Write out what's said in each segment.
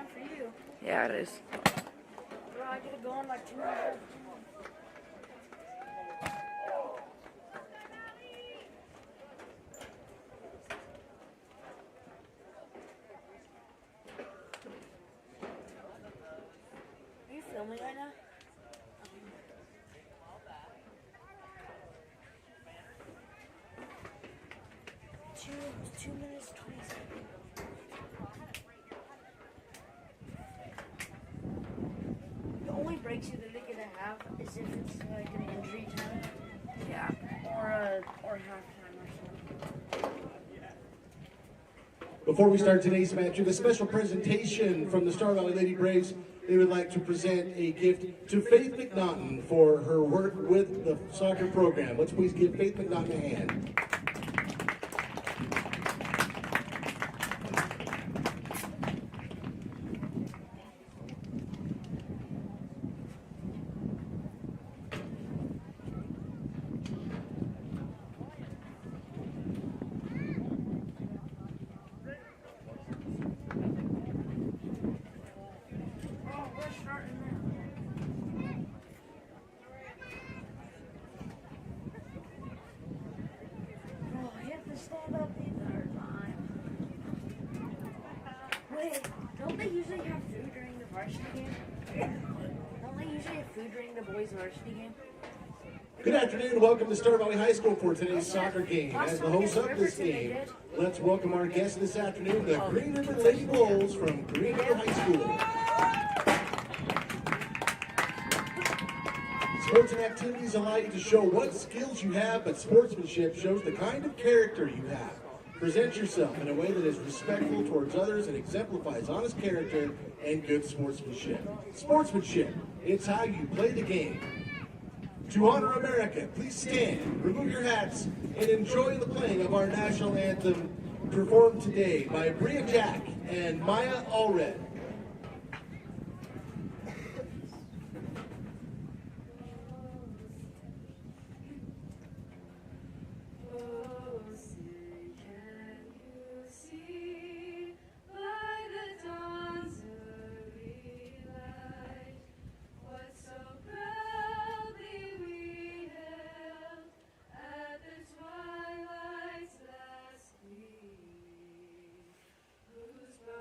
time for you. Yeah, it is. Bro, I get to go in like 2 minutes. Are you filming right now? Two minutes, 20 seconds. The only breaks you're really gonna have is if it's like an injury time. Yeah. Or halftime or something. Before we start today's match, with a special presentation from the Star Valley Lady Braves, they would like to present a gift to Faith McNaughton for her work with the soccer program. Let's please give Faith McNaughton a hand. Oh, we're starting now. Oh, I have to stand up the entire time. Wait, don't they usually have food during the varsity game? Don't they usually have food during the boys' varsity game? Good afternoon and welcome to Star Valley High School for today's soccer game. As the host of this game, let's welcome our guests this afternoon, the Green River Lady Wolves from Green River High School. Sports and activities allow you to show what skills you have, but sportsmanship shows the kind of character you have. Present yourself in a way that is respectful towards others and exemplifies honest character and good sportsmanship. Sportsmanship, it's how you play the game. To honor America, please stand, remove your hats, and enjoy the playing of our national anthem performed today by Bria Jack and Maya Allred.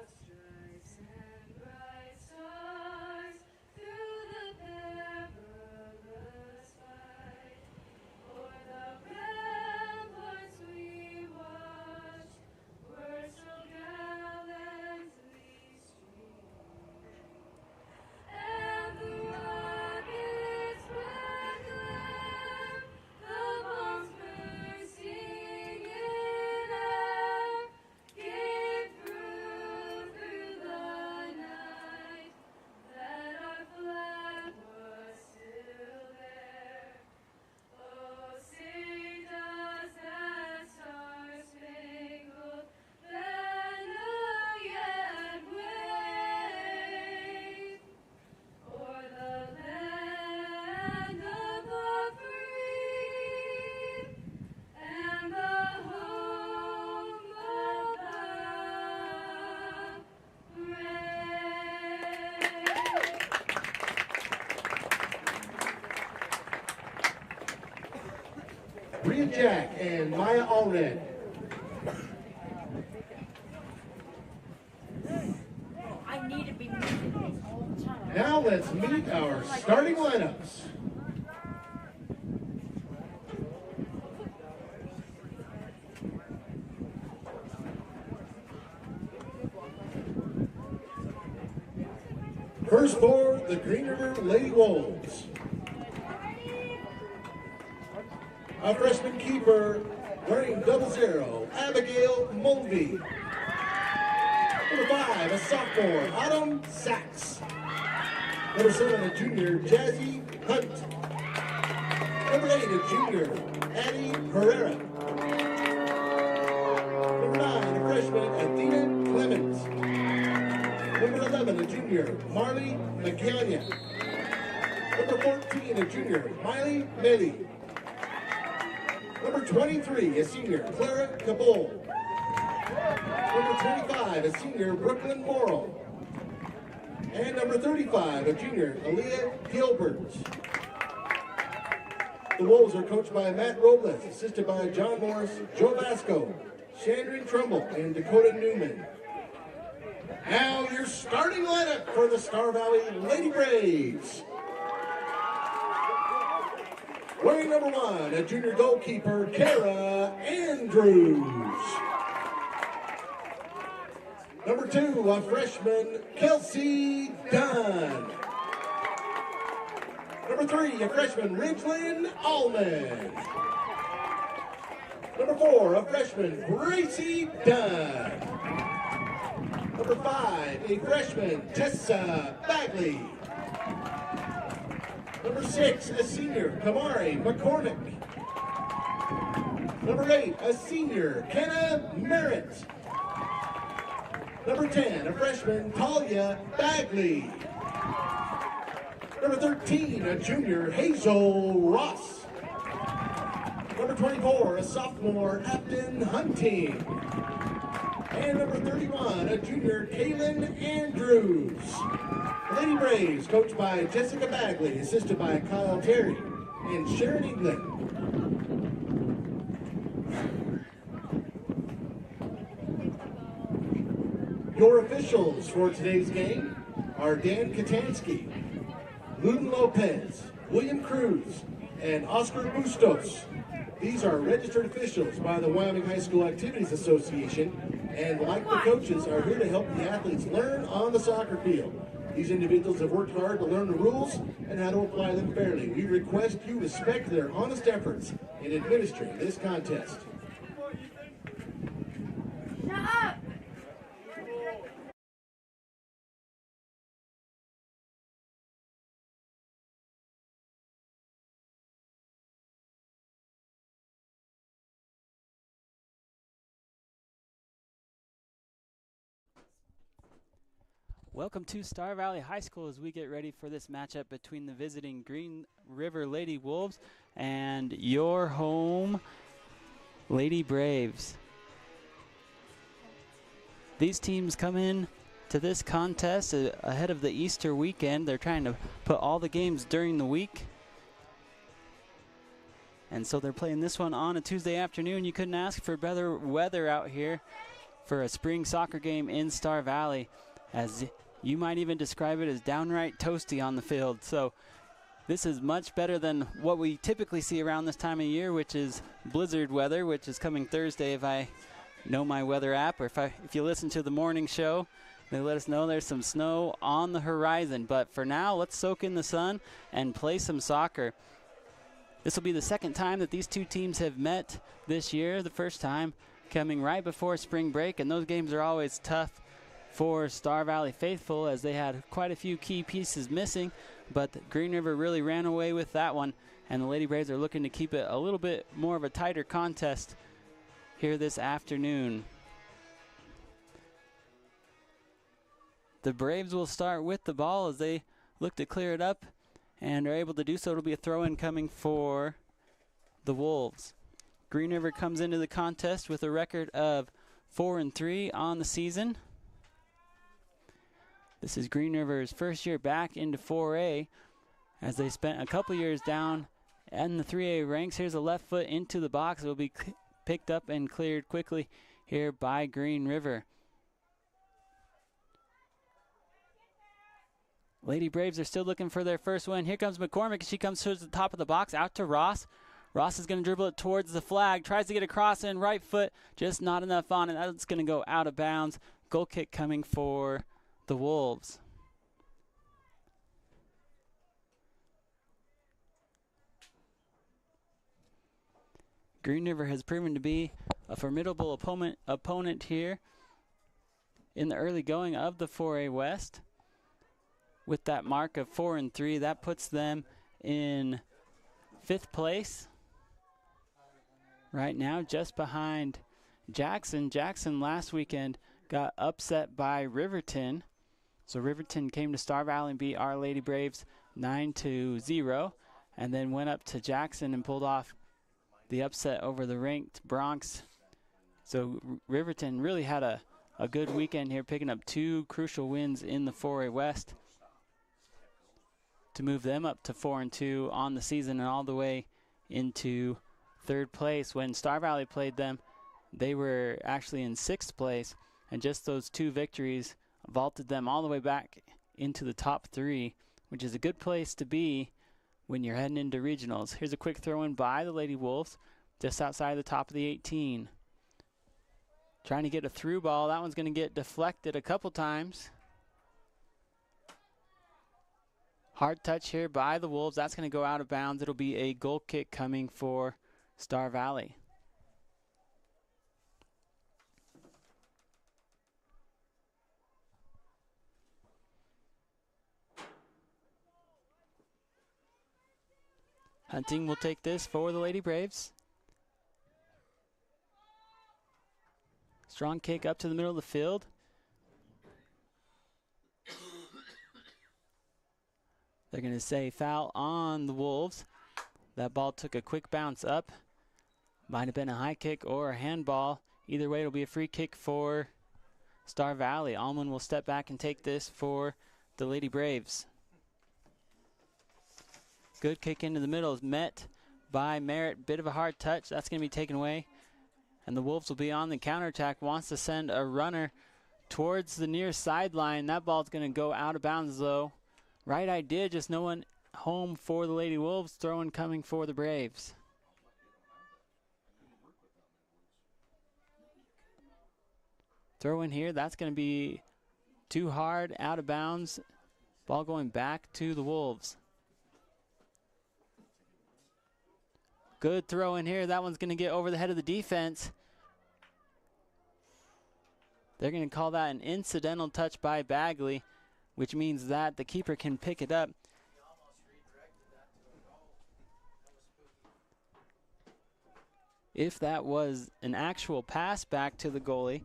Stripes and bright stars through the perilous fight. O'er the ramparts we watched, were so gallantly streamed, and the rockets' red glare, the bombs bursting in air, came through the night, that our flag was still there. Oh, say does that star-spangled banner yet wave o'er the land of the free and the home of the brave. Bria Jack and Maya Allred. I need to be moving this all the time. Now let's meet our starting lineups. First for the Green River Lady Wolves. A freshman keeper wearing 00, Abigail Mulvey. Number 5, a sophomore, Autumn Sachs. Number 7, a junior, Jazzy Hunt. Number 8, a junior, Addie Herrera. Number 9, a freshman, Athena Clemens. Number 11, a junior, Marley McCallion. Number 14, a junior, Miley Melly. Number 23, a senior, Clara Cabol. Number 25, a senior, Brooklyn Morrill. And number 35, a junior, Aaliyah Gilbert. The Wolves are coached by Matt Robles, assisted by John Morris, Joe Vasco, Chandron Trumbull, and Dakota Newman. Now your starting lineup for the Star Valley Lady Braves. Wearing number 1, a junior goalkeeper, Kara Andrews. Number 2, a freshman, Kelsey Dunn. Number 3, a freshman, Ridgelyn Allman. Number 4, a freshman, Gracie Dunn. Number 5, a freshman, Tessa Bagley. Number 6, a senior, Kamari McCormick. Number 8, a senior, Kenna Merritt. Number 10, a freshman, Talia Bagley. Number 13, a junior, Hazel Ross. Number 24, a sophomore, Afton Hunting. And number 31, a junior, Kaylin Andrews. Lady Braves, coached by Jessica Bagley, assisted by Kyle Terry and Sharon England. Your officials for today's game are Dan Katansky, Luden Lopez, William Cruz, and Oscar Bustos. These are registered officials by the Wyoming High School Activities Association, and like the coaches, are here to help the athletes learn on the soccer field. These individuals have worked hard to learn the rules and how to apply them fairly. We request you respect their honest efforts in administering this contest. Shut up! Welcome to Star Valley High School as we get ready for this matchup between the visiting Green River Lady Wolves and your home Lady Braves. These teams come in to this contest ahead of the Easter weekend. They're trying to put all the games during the week. And so they're playing this one on a Tuesday afternoon. You couldn't ask for better weather out here for a spring soccer game in Star Valley, as you might even describe it as downright toasty on the field. So this is much better than what we typically see around this time of year, which is blizzard weather, which is coming Thursday if I know my weather app, or if you listen to the morning show, they let us know there's some snow on the horizon. But for now, let's soak in the sun and play some soccer. This will be the second time that these two teams have met this year, the first time coming right before spring break, and those games are always tough for Star Valley faithful, as they had quite a few key pieces missing, but Green River really ran away with that one, and the Lady Braves are looking to keep it a little bit more of a tighter contest here this afternoon. The Braves will start with the ball as they look to clear it up and are able to do so. It'll be a throw-in coming for the Wolves. Green River comes into the contest with a record of 4-3 on the season. This is Green River's first year back into 4A, as they spent a couple years down in the 3A ranks. Here's a left foot into the box. It will be picked up and cleared quickly here by Green River. Lady Braves are still looking for their first win. Here comes McCormick. She comes towards the top of the box, out to Ross. Ross is going to dribble it towards the flag, tries to get across in right foot, just not enough on it. That's going to go out of bounds. Goal kick coming for the Wolves. Green River has proven to be a formidable opponent here in the early going of the 4A West. With that mark of 4-3, that puts them in 5th place right now, just behind Jackson. Jackson last weekend got upset by Riverton. So Riverton came to Star Valley and beat Our Lady Braves 9-0, and then went up to Jackson and pulled off the upset over the ranked Bronx. So Riverton really had a good weekend here, picking up 2 crucial wins in the 4A West. to move them up to 4-2 on the season and all the way into 3rd place. When Star Valley played them, they were actually in 6th place, and just those 2 victories vaulted them all the way back into the top 3, which is a good place to be when you're heading into regionals. Here's a quick throw in by the Lady Wolves, just outside the top of the 18. Trying to get a through ball. That one's going to get deflected a couple times. Hard touch here by the Wolves. That's going to go out of bounds. It'll be a goal kick coming for Star Valley. Hunting will take this for the Lady Braves. Strong kick up to the middle of the field. They're going to say foul on the Wolves. That ball took a quick bounce up. Might have been a high kick or a handball. Either way, it'll be a free kick for Star Valley. Allman will step back and take this for the Lady Braves. Good kick into the middle is met by Merritt. Bit of a hard touch. That's going to be taken away. And the Wolves will be on the counterattack. Wants to send a runner towards the near sideline. That ball's going to go out of bounds, though. Right idea, just no one home for the Lady Wolves. Throw-in coming for the Braves. Throw in here. That's going to be too hard, out of bounds. Ball going back to the Wolves. Good throw in here. That one's going to get over the head of the defense. They're going to call that an incidental touch by Bagley, which means that the keeper can pick it up. If that was an actual pass back to the goalie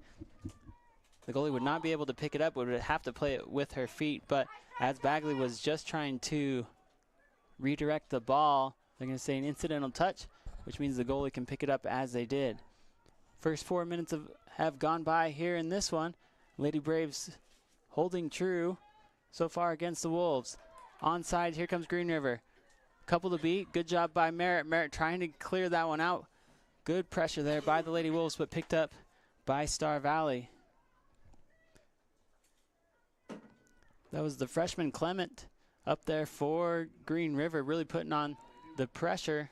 would not be able to pick it up, would have to play it with her feet. But as Bagley was just trying to redirect the ball, they're going to say an incidental touch, which means the goalie can pick it up as they did. First 4 minutes have gone by here in this one. Lady Braves holding true so far against the Wolves. Onside, here comes Green River. Couple to beat. Good job by Merritt. Merritt trying to clear that one out. Good pressure there by the Lady Wolves, but picked up by Star Valley. That was the freshman Clement up there for Green River, really putting on the pressure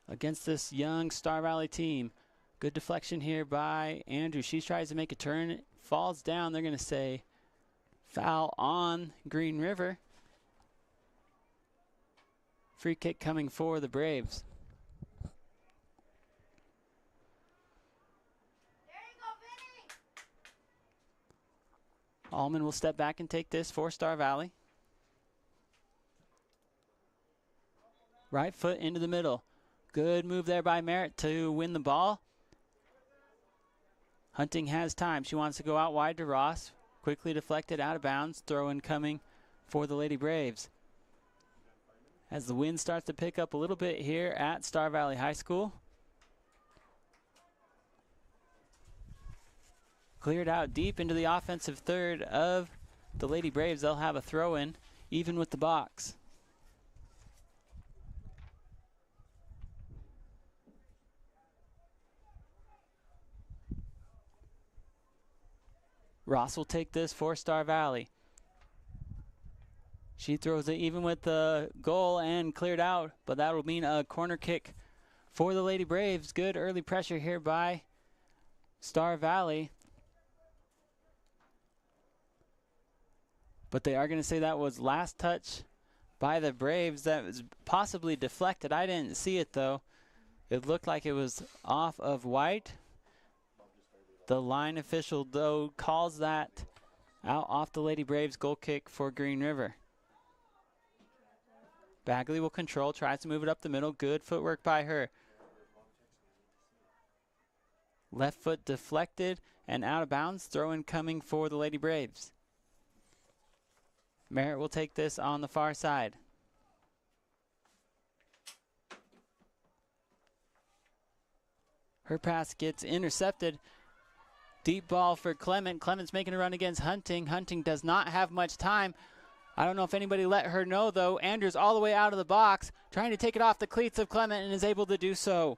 against this young Star Valley team. Good deflection here by Andrew. She tries to make a turn. It falls down. They're going to say foul on Green River. Free kick coming for the Braves. Allman will step back and take this for Star Valley. Right foot into the middle. Good move there by Merritt to win the ball. Hunting has time. She wants to go out wide to Ross. Quickly deflected out of bounds. Throw in coming for the Lady Braves. As the wind starts to pick up a little bit here at Star Valley High School. Cleared out deep into the offensive third of the Lady Braves. They'll have a throw in, even with the box. Ross will take this for Star Valley. She throws it even with the goal and cleared out, but that will mean a corner kick for the Lady Braves. Good early pressure here by Star Valley. But they are going to say that was last touch by the Braves. That was possibly deflected. I didn't see it, though. It looked like it was off of White. The line official, though, calls that out off the Lady Braves. Goal kick for Green River. Bagley will control, tries to move it up the middle. Good footwork by her. Left foot deflected and out of bounds. Throw in coming for the Lady Braves. Merritt will take this on the far side. Her pass gets intercepted. Deep ball for Clement. Clement's making a run against Hunting. Hunting does not have much time. I don't know if anybody let her know, though. Andrews all the way out of the box, trying to take it off the cleats of Clement, and is able to do so.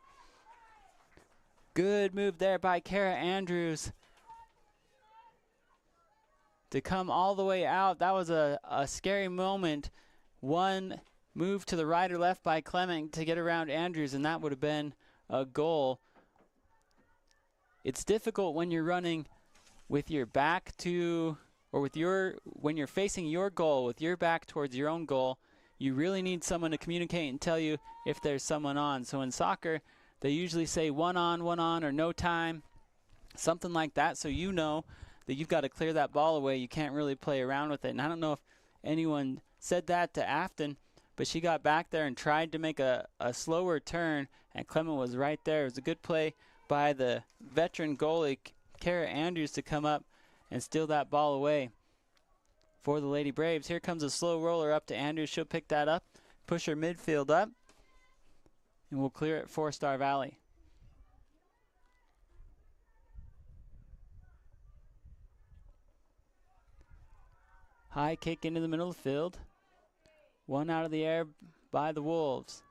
Good move there by Kara Andrews to come all the way out. That was a scary moment. One move to the right or left by Clement to get around Andrews, and that would have been a goal. It's difficult when you're running with your back to, or when you're facing your goal with your back towards your own goal. You really need someone to communicate and tell you if there's someone on. So in soccer, they usually say one on, or no time, something like that, so you know that you've got to clear that ball away. You can't really play around with it. And I don't know if anyone said that to Afton, but she got back there and tried to make a slower turn, and Clement was right there. It was a good play by the veteran goalie, Kara Andrews, to come up and steal that ball away for the Lady Braves. Here comes a slow roller up to Andrews. She'll pick that up, push her midfield up, and we'll clear it for Star Valley. High kick into the middle of the field. One out of the air by the Wolves.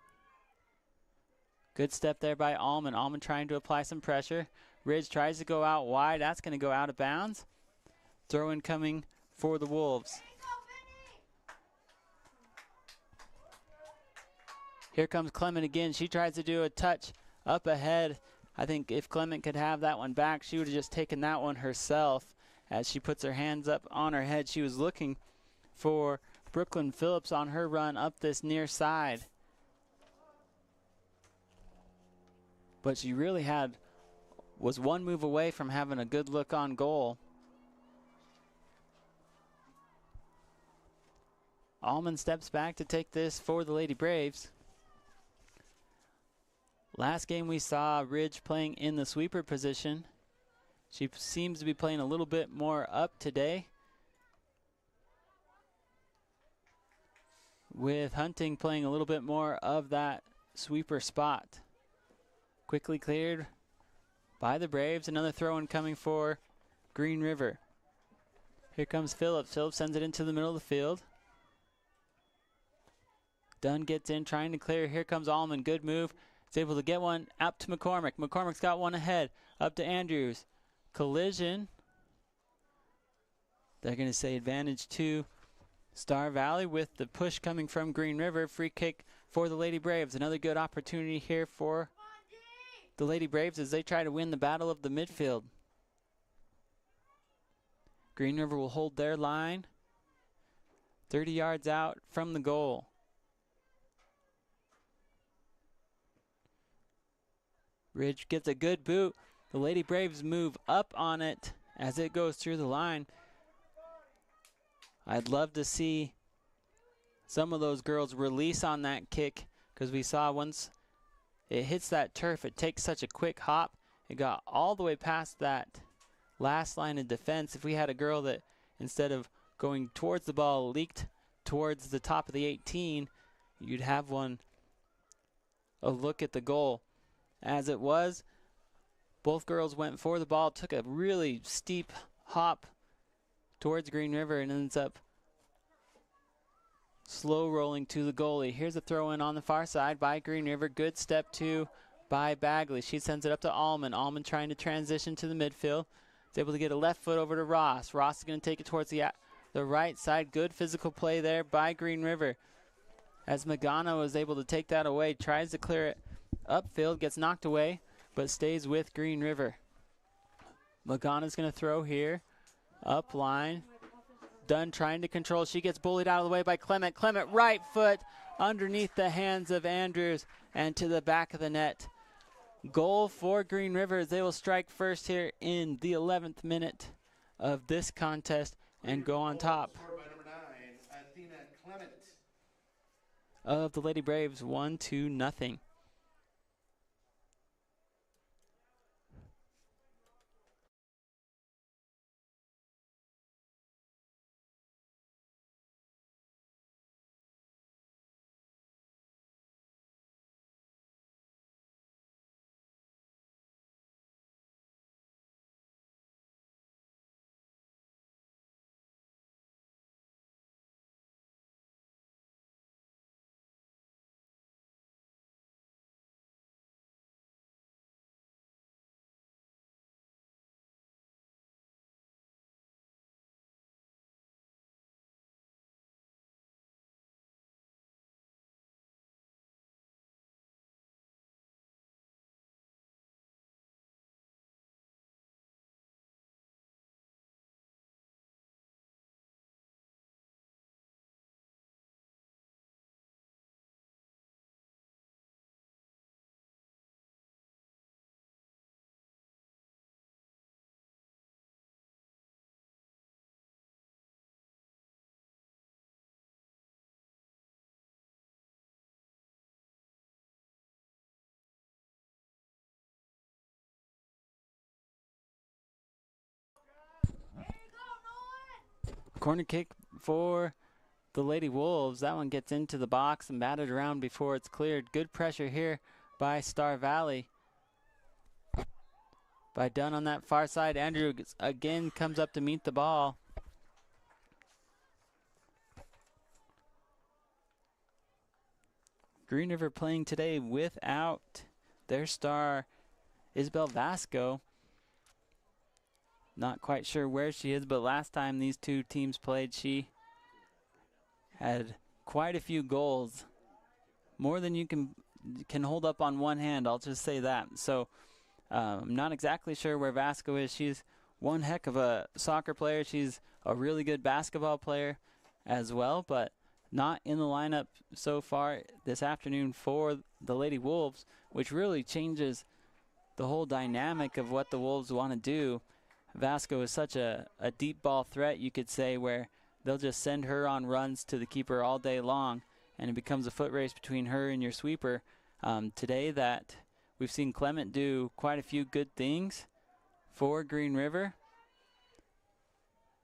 Good step there by Allman. Allman trying to apply some pressure. Ridge tries to go out wide. That's going to go out of bounds. Throw in coming for the Wolves. Here comes Clement again. She tries to do a touch up ahead. I think if Clement could have that one back, she would have just taken that one herself. As she puts her hands up on her head, she was looking for Brooklyn Phillips on her run up this near side. But she really was one move away from having a good look on goal. Allman steps back to take this for the Lady Braves. Last game we saw Ridge playing in the sweeper position. She seems to be playing a little bit more up today, with Hunting playing a little bit more of that sweeper spot. Quickly cleared by the Braves. Another throw-in coming for Green River. Here comes Phillips. Phillips sends it into the middle of the field. Dunn gets in, trying to clear. Here comes Allman. Good move. Is able to get one out to McCormick. McCormick's got one ahead. Up to Andrews. Collision. They're going to say advantage to Star Valley with the push coming from Green River. Free kick for the Lady Braves. Another good opportunity here for the Lady Braves as they try to win the battle of the midfield. Green River will hold their line 30 yards out from the goal. Ridge gets a good boot. The Lady Braves move up on it as it goes through the line. I'd love to see some of those girls release on that kick, because we saw once it hits that turf, it takes such a quick hop. It got all the way past that last line of defense. If we had a girl that, instead of going towards the ball, leaked towards the top of the 18, you'd have a look at the goal. As it was, both girls went for the ball, took a really steep hop towards Green River, and ends up slow rolling to the goalie. Here's a throw in on the far side by Green River. Good step two by Bagley. She sends it up to Allman. Allman trying to transition to the midfield. Is able to get a left foot over to Ross. Ross is going to take it towards the right side. Good physical play there by Green River. As Magana was able to take that away, tries to clear it upfield, gets knocked away, but stays with Green River. Magana's going to throw here. Up line. Dunn trying to control. She gets bullied out of the way by Clement. Clement right foot underneath the hands of Andrews and to the back of the net. Goal for Green River. They will strike first here in the 11th minute of this contest and go on top of the Lady Braves 1-0. Corner kick for the Lady Wolves. That one gets into the box and batted around before it's cleared. Good pressure here by Star Valley. By Dunn on that far side. Andrew again comes up to meet the ball. Green River playing today without their star, Isabel Vasco. Not quite sure where she is, but last time these two teams played, she had quite a few goals. More than you can hold up on one hand, I'll just say that. So I'm not exactly sure where Vasco is. She's one heck of a soccer player. She's a really good basketball player as well, but not in the lineup so far this afternoon for the Lady Wolves, which really changes the whole dynamic of what the Wolves want to do. Vasco is such a deep ball threat, you could say, where they'll just send her on runs to the keeper all day long, and it becomes a foot race between her and your sweeper. Today that we've seen Clement do quite a few good things for Green River,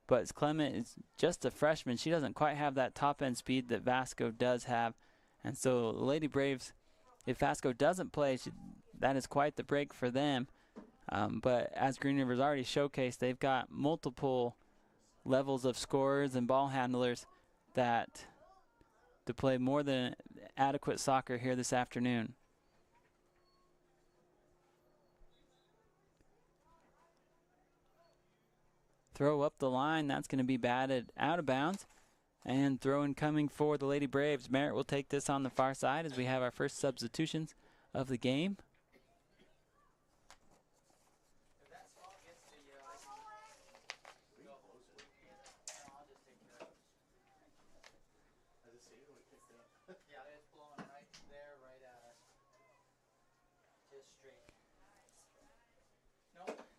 but Clement is just a freshman. She doesn't quite have that top-end speed that Vasco does have. And so the Lady Braves, if Vasco doesn't play, that is quite the break for them. But as Green River's already showcased, they've got multiple levels of scorers and ball handlers that to play more than adequate soccer here this afternoon. Throw up the line. That's going to be batted out of bounds. And throw in coming for the Lady Braves. Merritt will take this on the far side as we have our first substitutions of the game.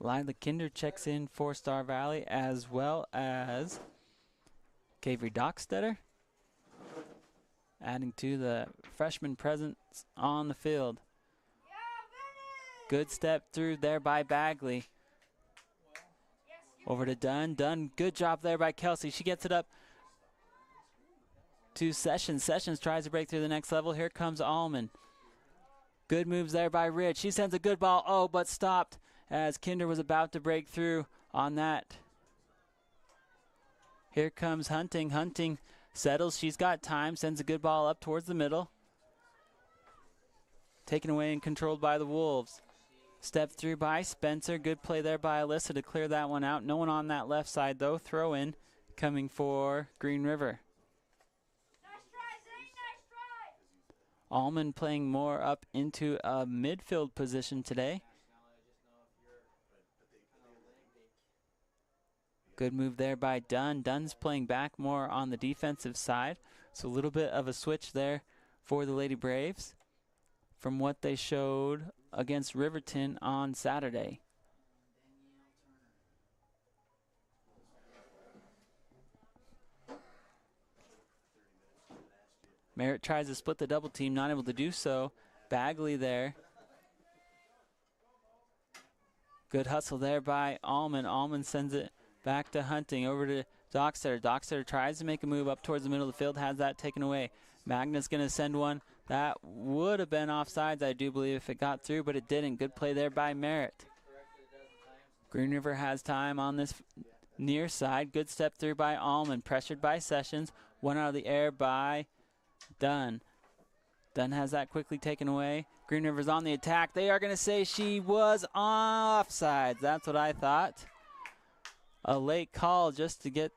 Lila Kinder checks in for Star Valley, as well as Kavery Dockstetter, adding to the freshman presence on the field. Good step through there by Bagley. Over to Dunn. Dunn, good job there by Kelsey. She gets it up to Sessions. Sessions tries to break through the next level. Here comes Allman. Good moves there by Rich. She sends a good ball, but stopped as Kinder was about to break through on that. Here comes Hunting. Hunting settles. She's got time. Sends a good ball up towards the middle. Taken away and controlled by the Wolves. Step through by Spencer. Good play there by Alyssa to clear that one out. No one on that left side, though. Throw in coming for Green River. Nice try, Zane. Nice try. Allman playing more up into a midfield position today. Good move there by Dunn. Dunn's playing back more on the defensive side. So a little bit of a switch there for the Lady Braves from what they showed against Riverton on Saturday. Merritt tries to split the double team, not able to do so. Bagley there. Good hustle there by Allman. Allman sends it back to Hunting, over to Dockstetter. Dockstetter tries to make a move up towards the middle of the field, has that taken away. Magna's going to send one. That would have been offsides, I do believe, if it got through, but it didn't. Good play there by Merritt. Green River has time on this near side. Good step through by Allman, pressured by Sessions. One out of the air by Dunn. Dunn has that quickly taken away. Green River's on the attack. They are going to say she was offsides. That's what I thought. A late call just to get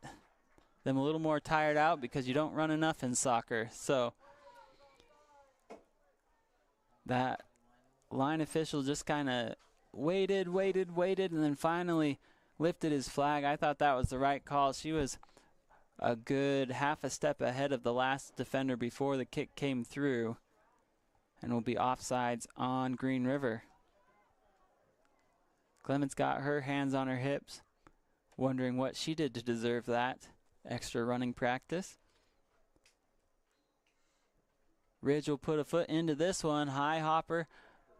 them a little more tired out because you don't run enough in soccer. So that line official just kind of waited, and then finally lifted his flag. I thought that was the right call. She was a good half a step ahead of the last defender before the kick came through, and will be offsides on Green River. Clements got her hands on her hips, wondering what she did to deserve that extra running practice. Ridge will put a foot into this one. High hopper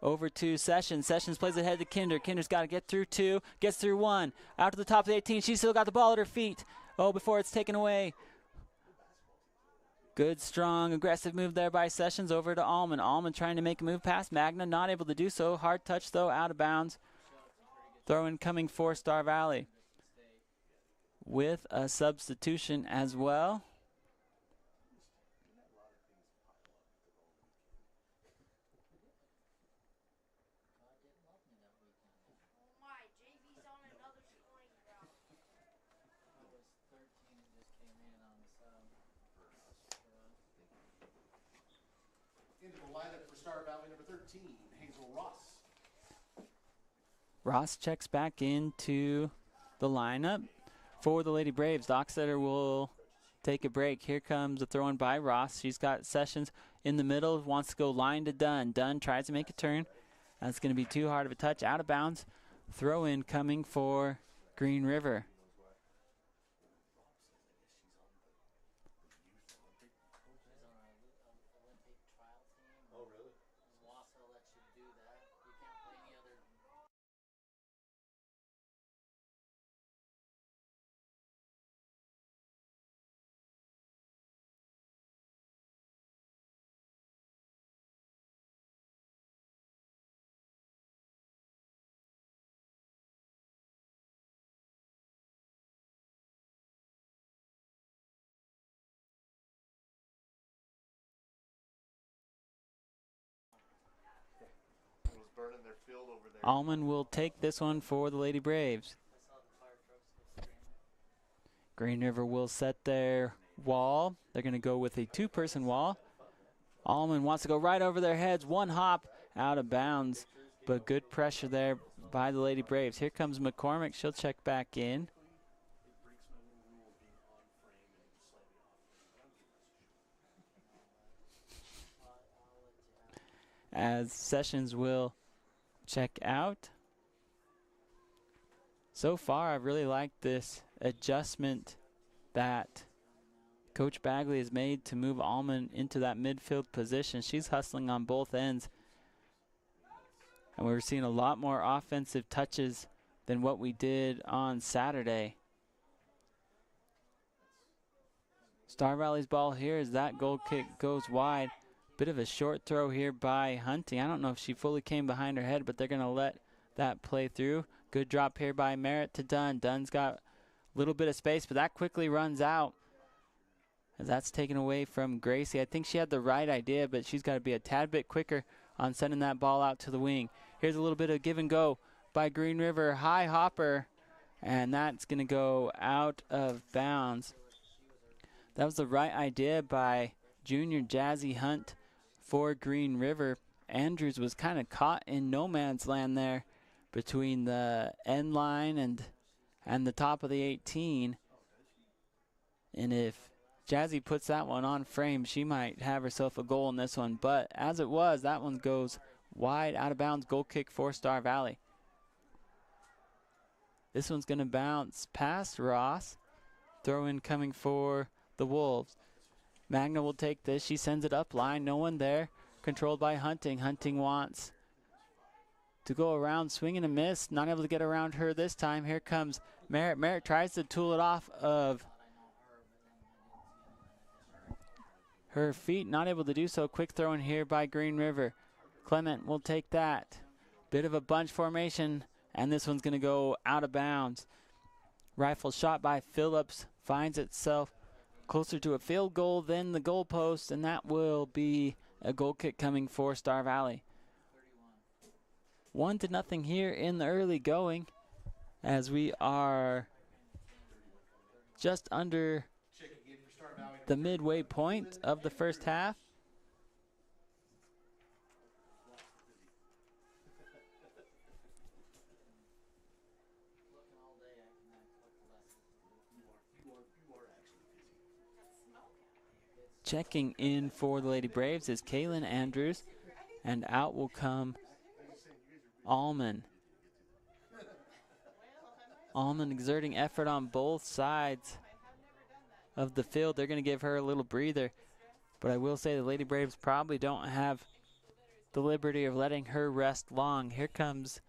over to Sessions. Sessions plays ahead to Kinder. Kinder's got to get through two. Gets through one. Out to the top of the 18. She's still got the ball at her feet. Oh, before it's taken away. Good, strong, aggressive move there by Sessions over to Allman. Allman trying to make a move past Magna, not able to do so. Hard touch, though, out of bounds. Throw in coming for Star Valley with a substitution as well. Into the lineup for Star Valley, number 13, Hazel Ross. Ross checks back into the lineup for the Lady Braves. Docksetter will take a break. Here comes a throw in by Ross. She's got Sessions in the middle, wants to go line to Dunn. Dunn tries to make a turn. That's going to be too hard of a touch, out of bounds. Throw in coming for Green River. Allman will take this one for the Lady Braves. Green River will set their wall. They're going to go with a two-person wall. Allman wants to go right over their heads. One hop out of bounds, but good pressure there by the Lady Braves. Here comes McCormick. She'll check back in. As Sessions will check out. So far, I've really liked this adjustment that Coach Bagley has made to move Allman into that midfield position. She's hustling on both ends. And we're seeing a lot more offensive touches than what we did on Saturday. Star Valley's ball here as that goal kick goes wide. Bit of a short throw here by Hunting. I don't know if she fully came behind her head, but they're going to let that play through. Good drop here by Merritt to Dunn. Dunn's got a little bit of space, but that quickly runs out as that's taken away from Gracie. I think she had the right idea, but she's got to be a tad bit quicker on sending that ball out to the wing. Here's a little bit of give and go by Green River. High hopper, and that's going to go out of bounds. That was the right idea by junior Jazzy Hunt for Green River. Andrews was kind of caught in no man's land there between the end line and the top of the 18. And if Jazzy puts that one on frame, she might have herself a goal in this one. But as it was, that one goes wide, out of bounds, goal kick for Star Valley. This one's going to bounce past Ross. Throw in coming for the Wolves. Magna will take this. She sends it up line. No one there. Controlled by Hunting. Hunting wants to go around, swing and a miss. Not able to get around her this time. Here comes Merritt. Merritt tries to tool it off of her feet. Not able to do so. Quick throw in here by Green River. Clement will take that. Bit of a bunch formation, and this one's going to go out of bounds. Rifle shot by Phillips finds itself closer to a field goal than the goalpost, and that will be a goal kick coming for Star Valley. 1-0 here in the early going as we are just under the midway point of the first half. Checking in for the Lady Braves is Kaylin Andrews, and out will come Allman. Allman exerting effort on both sides of the field. They're going to give her a little breather, but I will say the Lady Braves probably don't have the liberty of letting her rest long. Here comes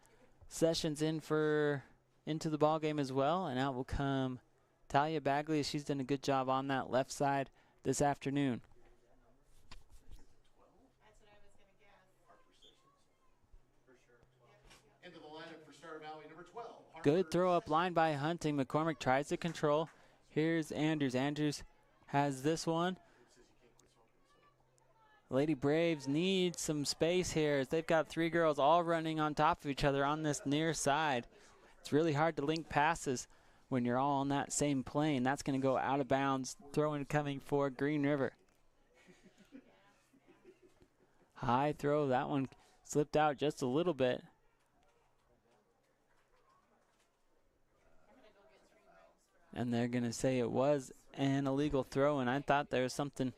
Sessions into the ball game as well, and out will come Talia Bagley, she's done a good job on that left side this afternoon. Into the lineup for Star Valley, number 12. Good throw up line by Hunting. McCormick tries to control. Here's Andrews. Andrews has this one. Lady Braves need some space here as they've got 3 girls all running on top of each other on this near side. It's really hard to link passes when you're all on that same plane. That's going to go out of bounds. Throw-in coming for Green River. High throw. That one slipped out just a little bit. And they're going to say it was an illegal throw, and I thought there was something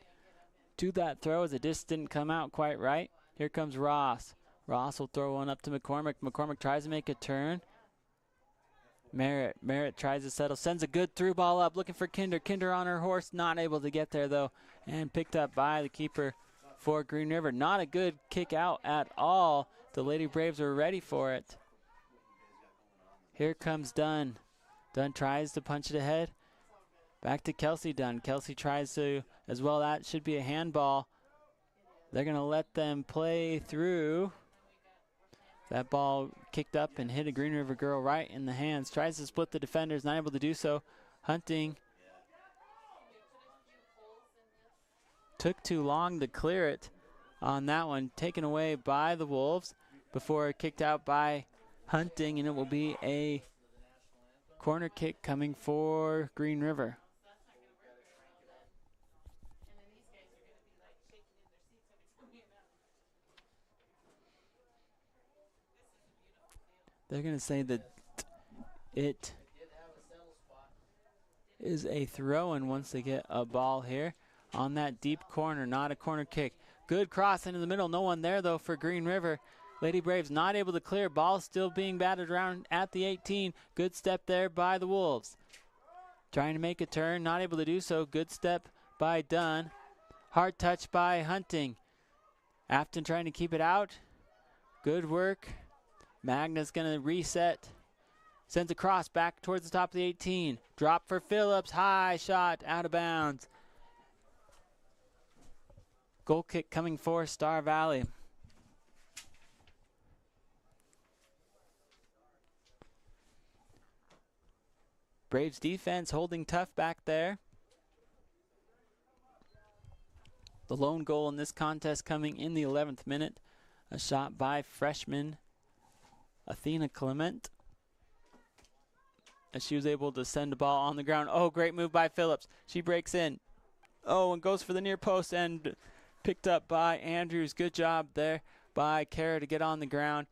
to that throw as it just didn't come out quite right. Here comes Ross. Ross will throw one up to McCormick. McCormick tries to make a turn. Merritt tries to settle, sends a good through ball up, looking for Kinder. Kinder on her horse, not able to get there though, and picked up by the keeper for Green River. Not a good kick out at all. The Lady Braves were ready for it. Here comes Dunn. Dunn tries to punch it ahead. Back to Kelsey Dunn. Kelsey tries to as well. That should be a handball. They're going to let them play through. That ball kicked up and hit a Green River girl right in the hands. Tries to split the defenders, not able to do so. Hunting took too long to clear it on that one. Taken away by the Wolves before kicked out by Hunting, and it will be a corner kick coming for Green River. They're going to say that it is a throw-in once they get a ball here on that deep corner, not a corner kick. Good cross into the middle. No one there, though, for Green River. Lady Braves not able to clear. Ball still being batted around at the 18. Good step there by the Wolves. Trying to make a turn, not able to do so. Good step by Dunn. Hard touch by Hunting. Afton trying to keep it out. Good work. Magna's going to reset. Sends a cross back towards the top of the 18. Drop for Phillips. High shot out of bounds. Goal kick coming for Star Valley. Braves defense holding tough back there. The lone goal in this contest coming in the 11th minute. A shot by freshman Athena Clement, as she was able to send the ball on the ground. Oh, great move by Phillips. She breaks in. Oh, and goes for the near post and picked up by Andrews. Good job there by Kara to get on the ground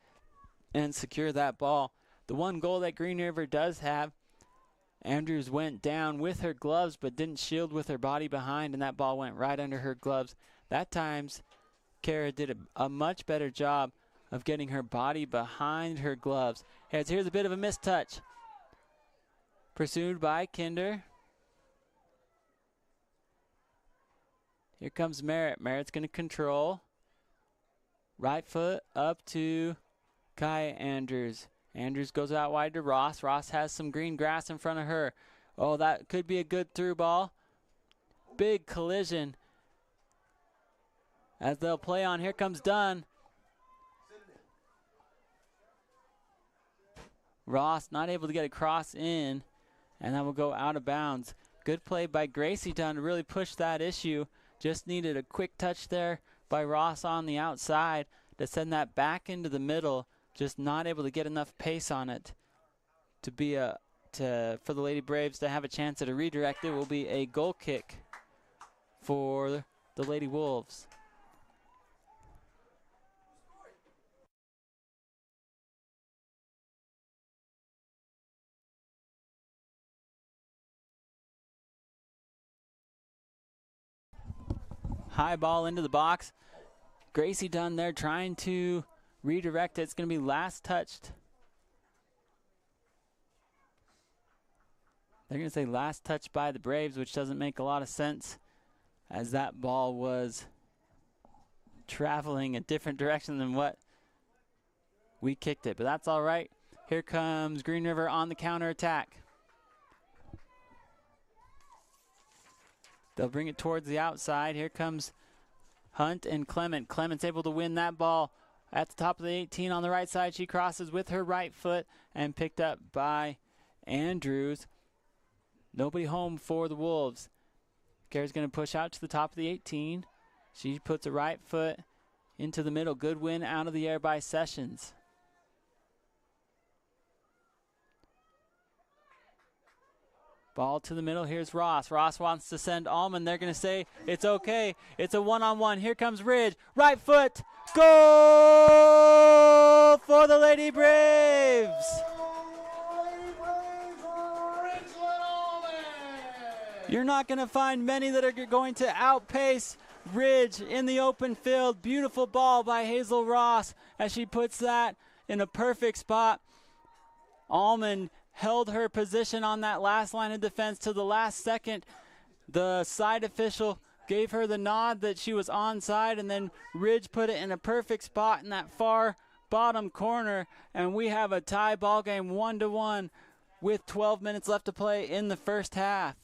and secure that ball. The one goal that Green River does have, Andrews went down with her gloves but didn't shield with her body behind, and that ball went right under her gloves. That times Kara did a much better job of getting her body behind her gloves. Here's a bit of a missed touch. Pursued by Kinder. Here comes Merritt. Merritt's going to control. Right foot up to Kaya Andrews. Andrews goes out wide to Ross. Ross has some green grass in front of her. Oh, that could be a good through ball. Big collision as they'll play on. Here comes Dunn. Ross not able to get a cross in, and that will go out of bounds. Good play by Gracie Dunn to really push that issue. Just needed a quick touch there by Ross on the outside to send that back into the middle. Just not able to get enough pace on it to be for the Lady Braves to have a chance at a redirect. It will be a goal kick for the Lady Wolves. High ball into the box. Gracie Dunn there trying to redirect it. It's going to be last touched. They're going to say last touch by the Braves, which doesn't make a lot of sense as that ball was traveling a different direction than what we kicked it. But that's all right. Here comes Green River on the counterattack. They'll bring it towards the outside. Here comes Hunt and Clement. Clement's able to win that ball at the top of the 18 on the right side. She crosses with her right foot and picked up by Andrews. Nobody home for the Wolves. Kara's going to push out to the top of the 18. She puts a right foot into the middle. Good win out of the air by Sessions. Ball to the middle. Here's Ross. Ross wants to send Allman. They're going to say it's okay. It's a one-on-one. Here comes Ridge. Right foot. Goal for the Lady Braves. You're not going to find many that are going to outpace Ridge in the open field. Beautiful ball by Hazel Ross as she puts that in a perfect spot. Allman held her position on that last line of defense to the last second. The side official gave her the nod that she was onside, and then Ridge put it in a perfect spot in that far bottom corner, and we have a tie ball game 1-1 with 12 minutes left to play in the first half.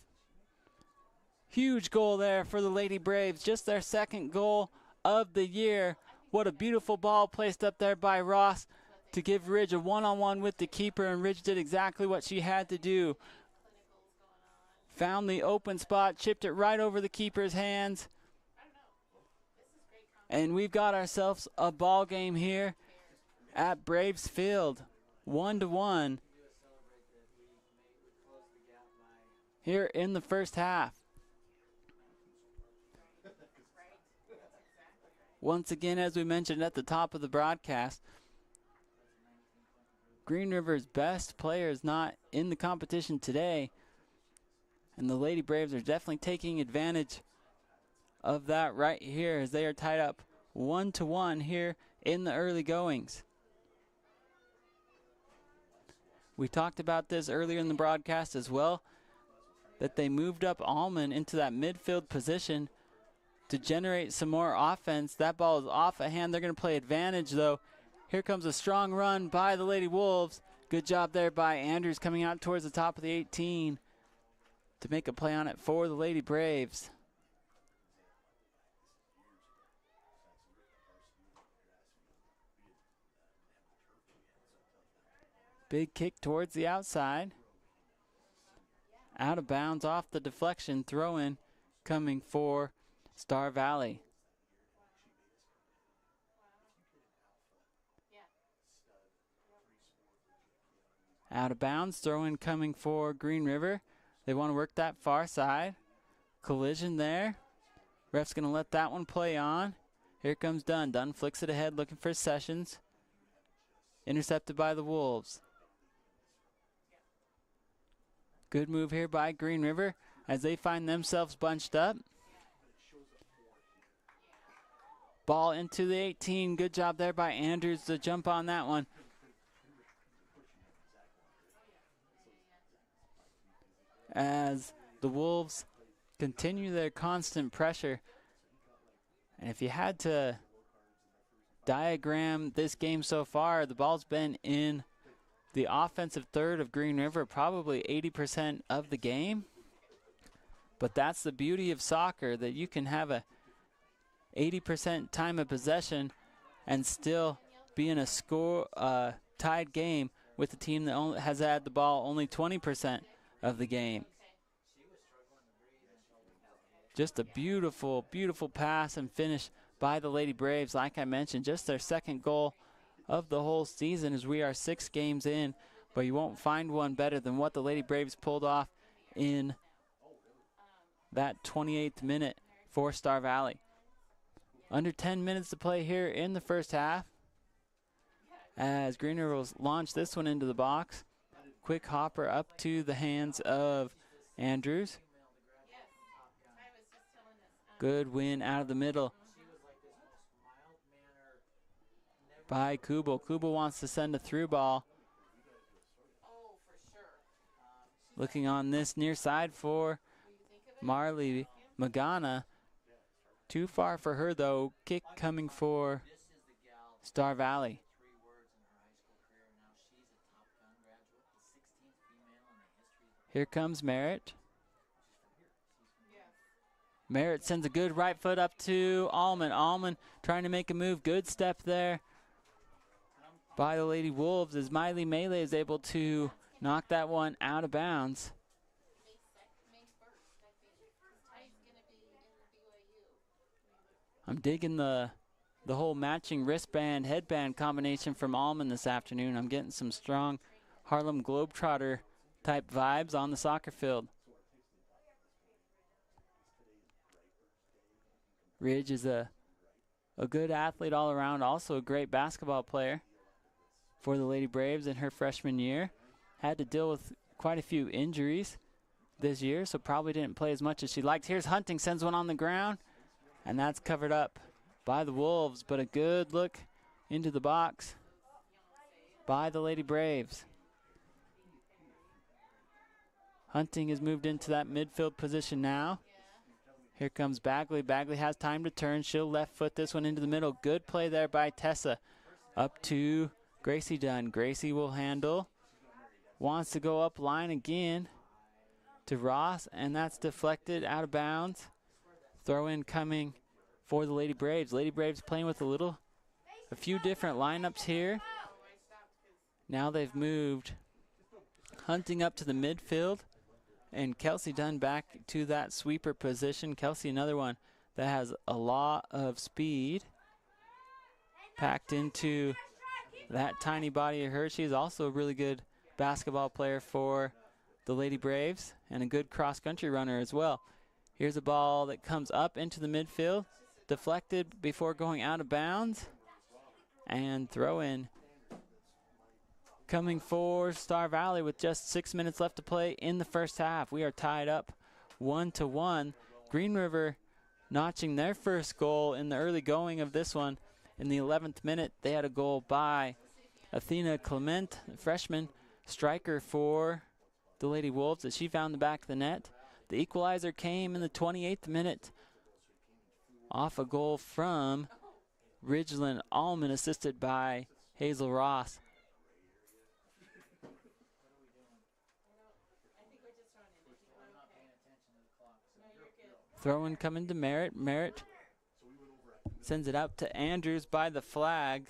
Huge goal there for the Lady Braves, just their second goal of the year. What a beautiful ball placed up there by Ross to give Ridge a one-on-one with the keeper, and Ridge did exactly what she had to do. Found the open spot, chipped it right over the keeper's hands. And we've got ourselves a ball game here at Braves Field. 1-1 here in the first half. Once again, as we mentioned at the top of the broadcast, Green River's best player is not in the competition today, and the Lady Braves are definitely taking advantage of that right here as they are tied up 1-1 here in the early goings. We talked about this earlier in the broadcast as well, that they moved up Allman into that midfield position to generate some more offense. That ball is off a hand. They're going to play advantage, though. Here comes a strong run by the Lady Wolves. Good job there by Andrews coming out towards the top of the 18 to make a play on it for the Lady Braves. Big kick towards the outside. Out of bounds off the deflection. Throw in coming for Star Valley. Out of bounds, throw in coming for Green River. They want to work that far side. Collision there. Ref's going to let that one play on. Here comes Dunn. Dunn flicks it ahead looking for Sessions. Intercepted by the Wolves. Good move here by Green River as they find themselves bunched up. Ball into the 18. Good job there by Andrews to jump on that one. As the Wolves continue their constant pressure. And if you had to diagram this game so far, the ball's been in the offensive third of Green River probably 80% of the game. But that's the beauty of soccer, that you can have a 80% time of possession and still be in a tied game with a team that has had the ball only 20% of the game. Just a beautiful, beautiful pass and finish by the Lady Braves. Like I mentioned, just their second goal of the whole season as we are 6 games in, but you won't find one better than what the Lady Braves pulled off in that 28th minute for Star Valley. Under 10 minutes to play here in the first half as Green River will launch this one into the box. Quick hopper up to the hands of Andrews. Good win out of the middle by Kubel. Kubel wants to send a through ball. Looking on this near side for Marley Magana. Too far for her, though. Kick coming for Star Valley. Here comes Merritt. Merritt sends a good right foot up to Allman. Allman trying to make a move. Good step there by the Lady Wolves as Miley Melee is able to knock that one out of bounds. I'm digging the whole matching wristband, headband combination from Allman this afternoon. I'm getting some strong Harlem Globetrotter type vibes on the soccer field. Ridge is a good athlete all around, also a great basketball player for the Lady Braves in her freshman year. Had to deal with quite a few injuries this year, so probably didn't play as much as she liked. Here's Hunting, sends one on the ground, and that's covered up by the Wolves, but a good look into the box by the Lady Braves. Hunting has moved into that midfield position now. Here comes Bagley. Bagley has time to turn. She'll left foot this one into the middle. Good play there by Tessa. Up to Gracie Dunn. Gracie will handle. Wants to go up line again to Ross, and that's deflected out of bounds. Throw in coming for the Lady Braves. Lady Braves playing with a few different lineups here. Now they've moved Hunting up to the midfield, and Kelsey Dunn back to that sweeper position. Kelsey, another one that has a lot of speed packed into that tiny body of her. She's also a really good basketball player for the Lady Braves and a good cross-country runner as well. Here's a ball that comes up into the midfield, deflected before going out of bounds, and throw in coming for Star Valley with just 6 minutes left to play in the first half. We are tied up 1-1. Green River notching their first goal in the early going of this one. In the 11th minute, they had a goal by Athena Clement, a freshman striker for the Lady Wolves, as she found the back of the net. The equalizer came in the 28th minute off a goal from Ridgeland Allman, assisted by Hazel Ross. Throw-in coming to Merritt. Merritt sends it out to Andrews by the flag.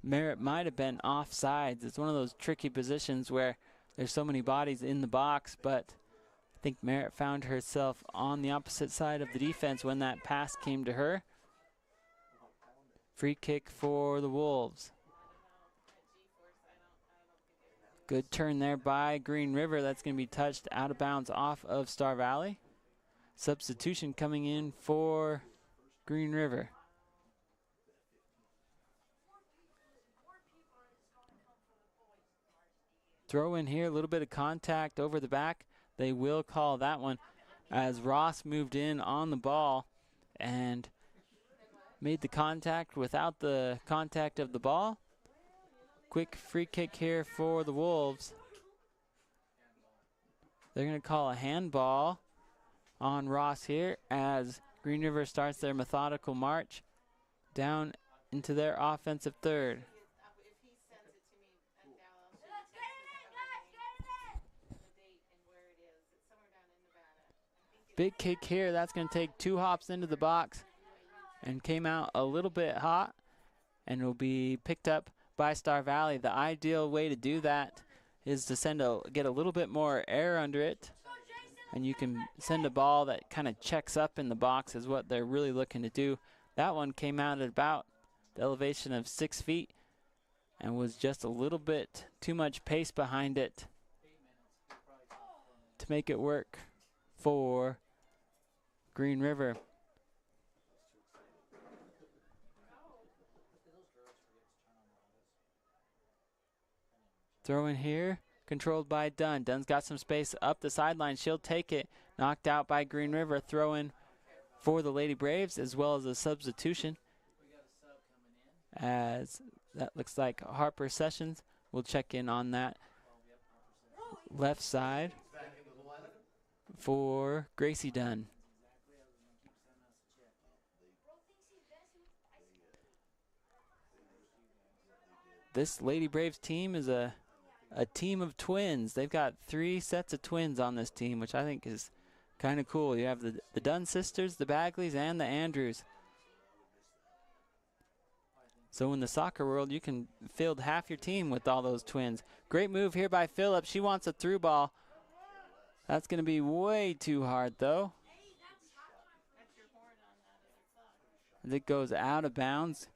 Merritt might have been offsides. It's one of those tricky positions where there's so many bodies in the box, but I think Merritt found herself on the opposite side of the defense when that pass came to her. Free kick for the Wolves. Good turn there by Green River. That's going to be touched out of bounds off of Star Valley. Substitution coming in for Green River. Throw in here, a little bit of contact over the back. They will call that one as Ross moved in on the ball and made the contact without the contact of the ball. Quick free kick here for the Wolves. They're going to call a handball on Ross here as Green River starts their methodical march down into their offensive third. Big kick here. That's going to take 2 hops into the box and came out a little bit hot and will be picked up by Star Valley. The ideal way to do that is to get a little bit more air under it, and you can send a ball that kind of checks up in the box is what they're really looking to do. That one came out at about the elevation of 6 feet and was just a little bit too much pace behind it to make it work for Green River. Throw in here, controlled by Dunn. Dunn's got some space up the sideline. She'll take it. Knocked out by Green River. Throw in for the Lady Braves as well as a substitution. As that looks like Harper Sessions will check in on that left side for Gracie Dunn. This Lady Braves team is a a team of twins. They've got 3 sets of twins on this team, which I think is kind of cool. You have the Dunn sisters, the Bagleys, and the Andrews. So in the soccer world, you can field half your team with all those twins. Great move here by Phillips. She wants a through ball. That's going to be way too hard, though. As it goes out of bounds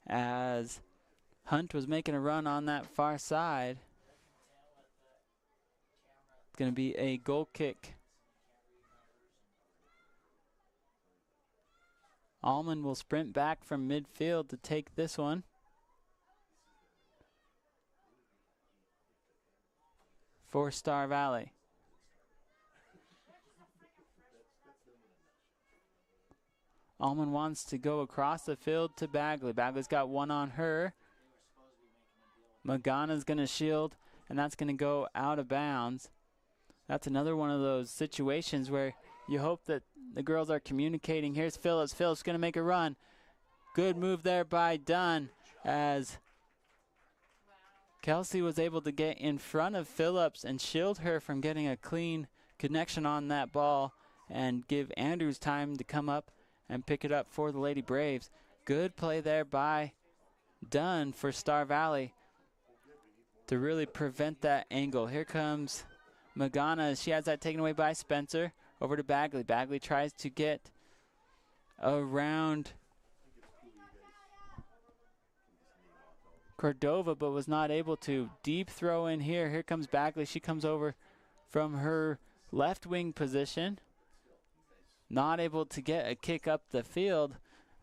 as Hunt was making a run on that far side. It's going to be a goal kick. Allman will sprint back from midfield to take this one. For Star Valley. Allman wants to go across the field to Bagley. Bagley's got one on her. Magana's going to shield, and that's going to go out of bounds. That's another one of those situations where you hope that the girls are communicating. Here's Phillips. Phillips going to make a run. Good move there by Dunn as Kelsey was able to get in front of Phillips and shield her from getting a clean connection on that ball and give Andrews time to come up and pick it up for the Lady Braves. Good play there by Dunn for Star Valley to really prevent that angle. Here comes Magana. She has that taken away by Spencer. Over to Bagley. Bagley tries to get around Cordova, but was not able to. Deep throw in here. Here comes Bagley. She comes over from her left wing position. Not able to get a kick up the field.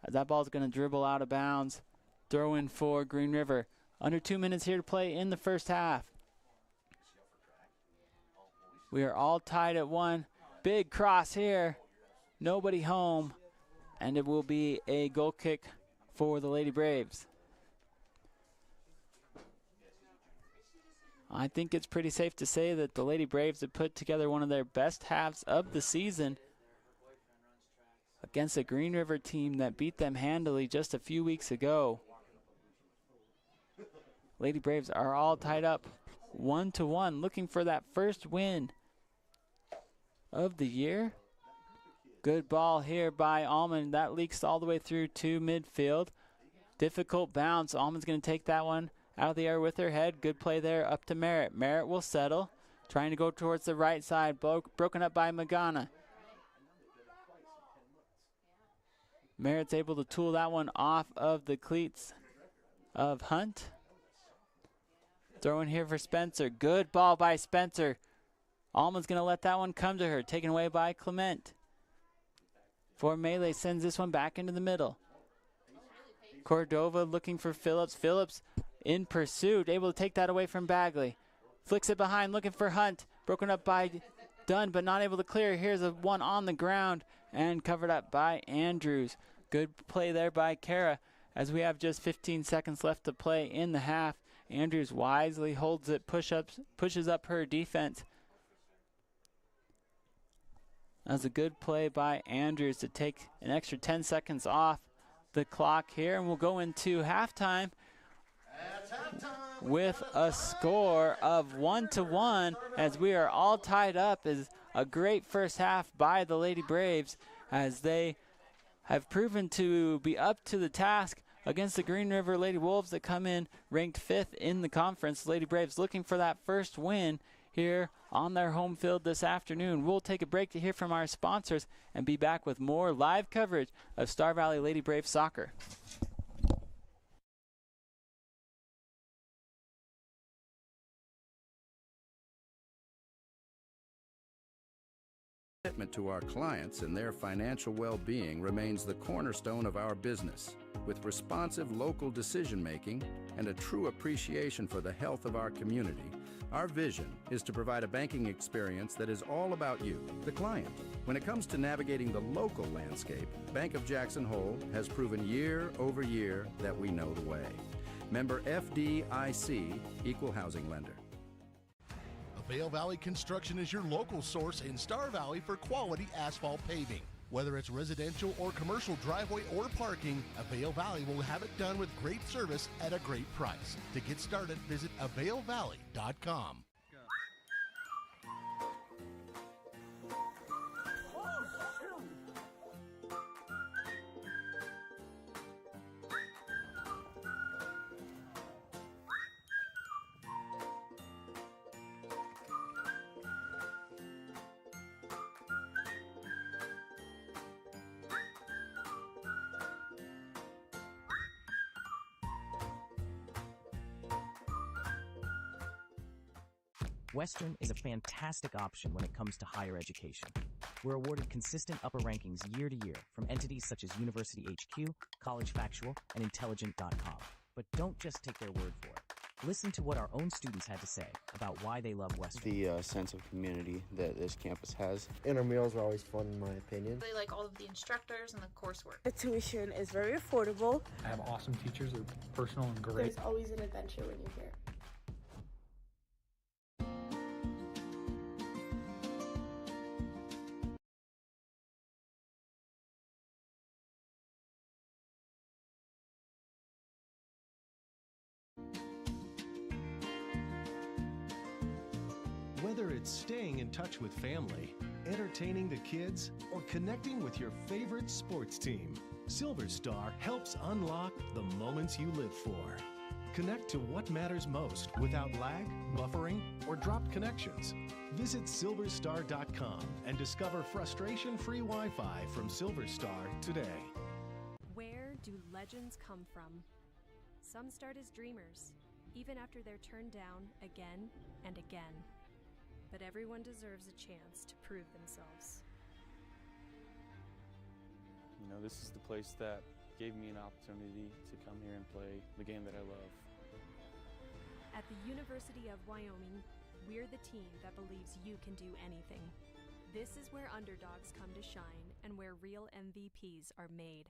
That ball's going to dribble out of bounds. Throw in for Green River. Under 2 minutes here to play in the first half. We are all tied at 1. Big cross here. Nobody home. And it will be a goal kick for the Lady Braves. I think it's pretty safe to say that the Lady Braves have put together one of their best halves of the season against a Green River team that beat them handily just a few weeks ago. Lady Braves are all tied up 1-1, looking for that first win of the year. Good ball here by Allman. That leaks all the way through to midfield. Difficult bounce. Allman's going to take that one out of the air with her head. Good play there up to Merritt. Merritt will settle. Trying to go towards the right side. Broken up by Magana. Merritt's able to tool that one off of the cleats of Hunt. Throw in here for Spencer. Good ball by Spencer. Allman's going to let that one come to her. Taken away by Clement. For Melee sends this one back into the middle. Cordova looking for Phillips. Phillips in pursuit. Able to take that away from Bagley. Flicks it behind looking for Hunt. Broken up by Dunn but not able to clear. Here's a one on the ground and covered up by Andrews. Good play there by Kara as we have just 15 seconds left to play in the half. Andrews wisely holds it, pushes up her defense. That was a good play by Andrews to take an extra 10 seconds off the clock here, and we'll go into halftime with a score of 1-1 as we are all tied up. Is a great first half by the Lady Braves as they have proven to be up to the task against the Green River Lady Wolves that come in ranked 5th in the conference. Lady Braves looking for that first win here on their home field this afternoon. We'll take a break to hear from our sponsors and be back with more live coverage of Star Valley Lady Braves soccer. Commitment to our clients and their financial well-being remains the cornerstone of our business. With responsive local decision-making and a true appreciation for the health of our community, our vision is to provide a banking experience that is all about you, the client. When it comes to navigating the local landscape, Bank of Jackson Hole has proven year over year that we know the way. Member FDIC, Equal Housing Lender. Vail Valley Construction is your local source in Star Valley for quality asphalt paving. Whether it's residential or commercial driveway or parking, Avail Valley will have it done with great service at a great price. To get started, visit availvalley.com. Western is a fantastic option when it comes to higher education. We're awarded consistent upper rankings year to year from entities such as University HQ, College Factual, and Intelligent.com. But don't just take their word for it. Listen to what our own students had to say about why they love Western. The sense of community that this campus has. Intramurals are always fun in my opinion. They like all of the instructors and the coursework. The tuition is very affordable. I have awesome teachers, they're personal and great. There's always an adventure when you're here. Whether it's staying in touch with family, entertaining the kids, or connecting with your favorite sports team, Silver Star helps unlock the moments you live for. Connect to what matters most without lag, buffering, or dropped connections. Visit silverstar.com and discover frustration-free Wi-Fi from Silver Star today. Where do legends come from? Some start as dreamers, even after they're turned down again and again. But everyone deserves a chance to prove themselves. You know, this is the place that gave me an opportunity to come here and play the game that I love. At the University of Wyoming, we're the team that believes you can do anything. This is where underdogs come to shine and where real MVPs are made.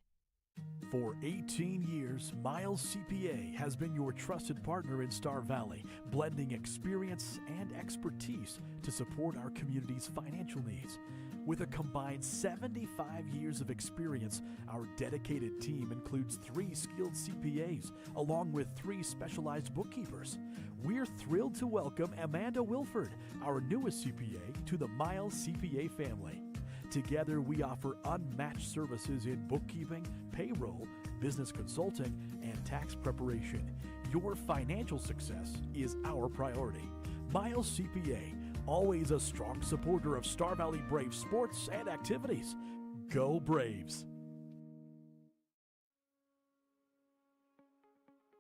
For 18 years, Miles CPA has been your trusted partner in Star Valley, blending experience and expertise to support our community's financial needs. With a combined 75 years of experience, our dedicated team includes 3 skilled CPAs, along with 3 specialized bookkeepers. We're thrilled to welcome Amanda Wilford, our newest CPA, to the Miles CPA family. Together, we offer unmatched services in bookkeeping, payroll, business consulting, and tax preparation. Your financial success is our priority. Miles CPA, always a strong supporter of Star Valley Braves sports and activities. Go Braves!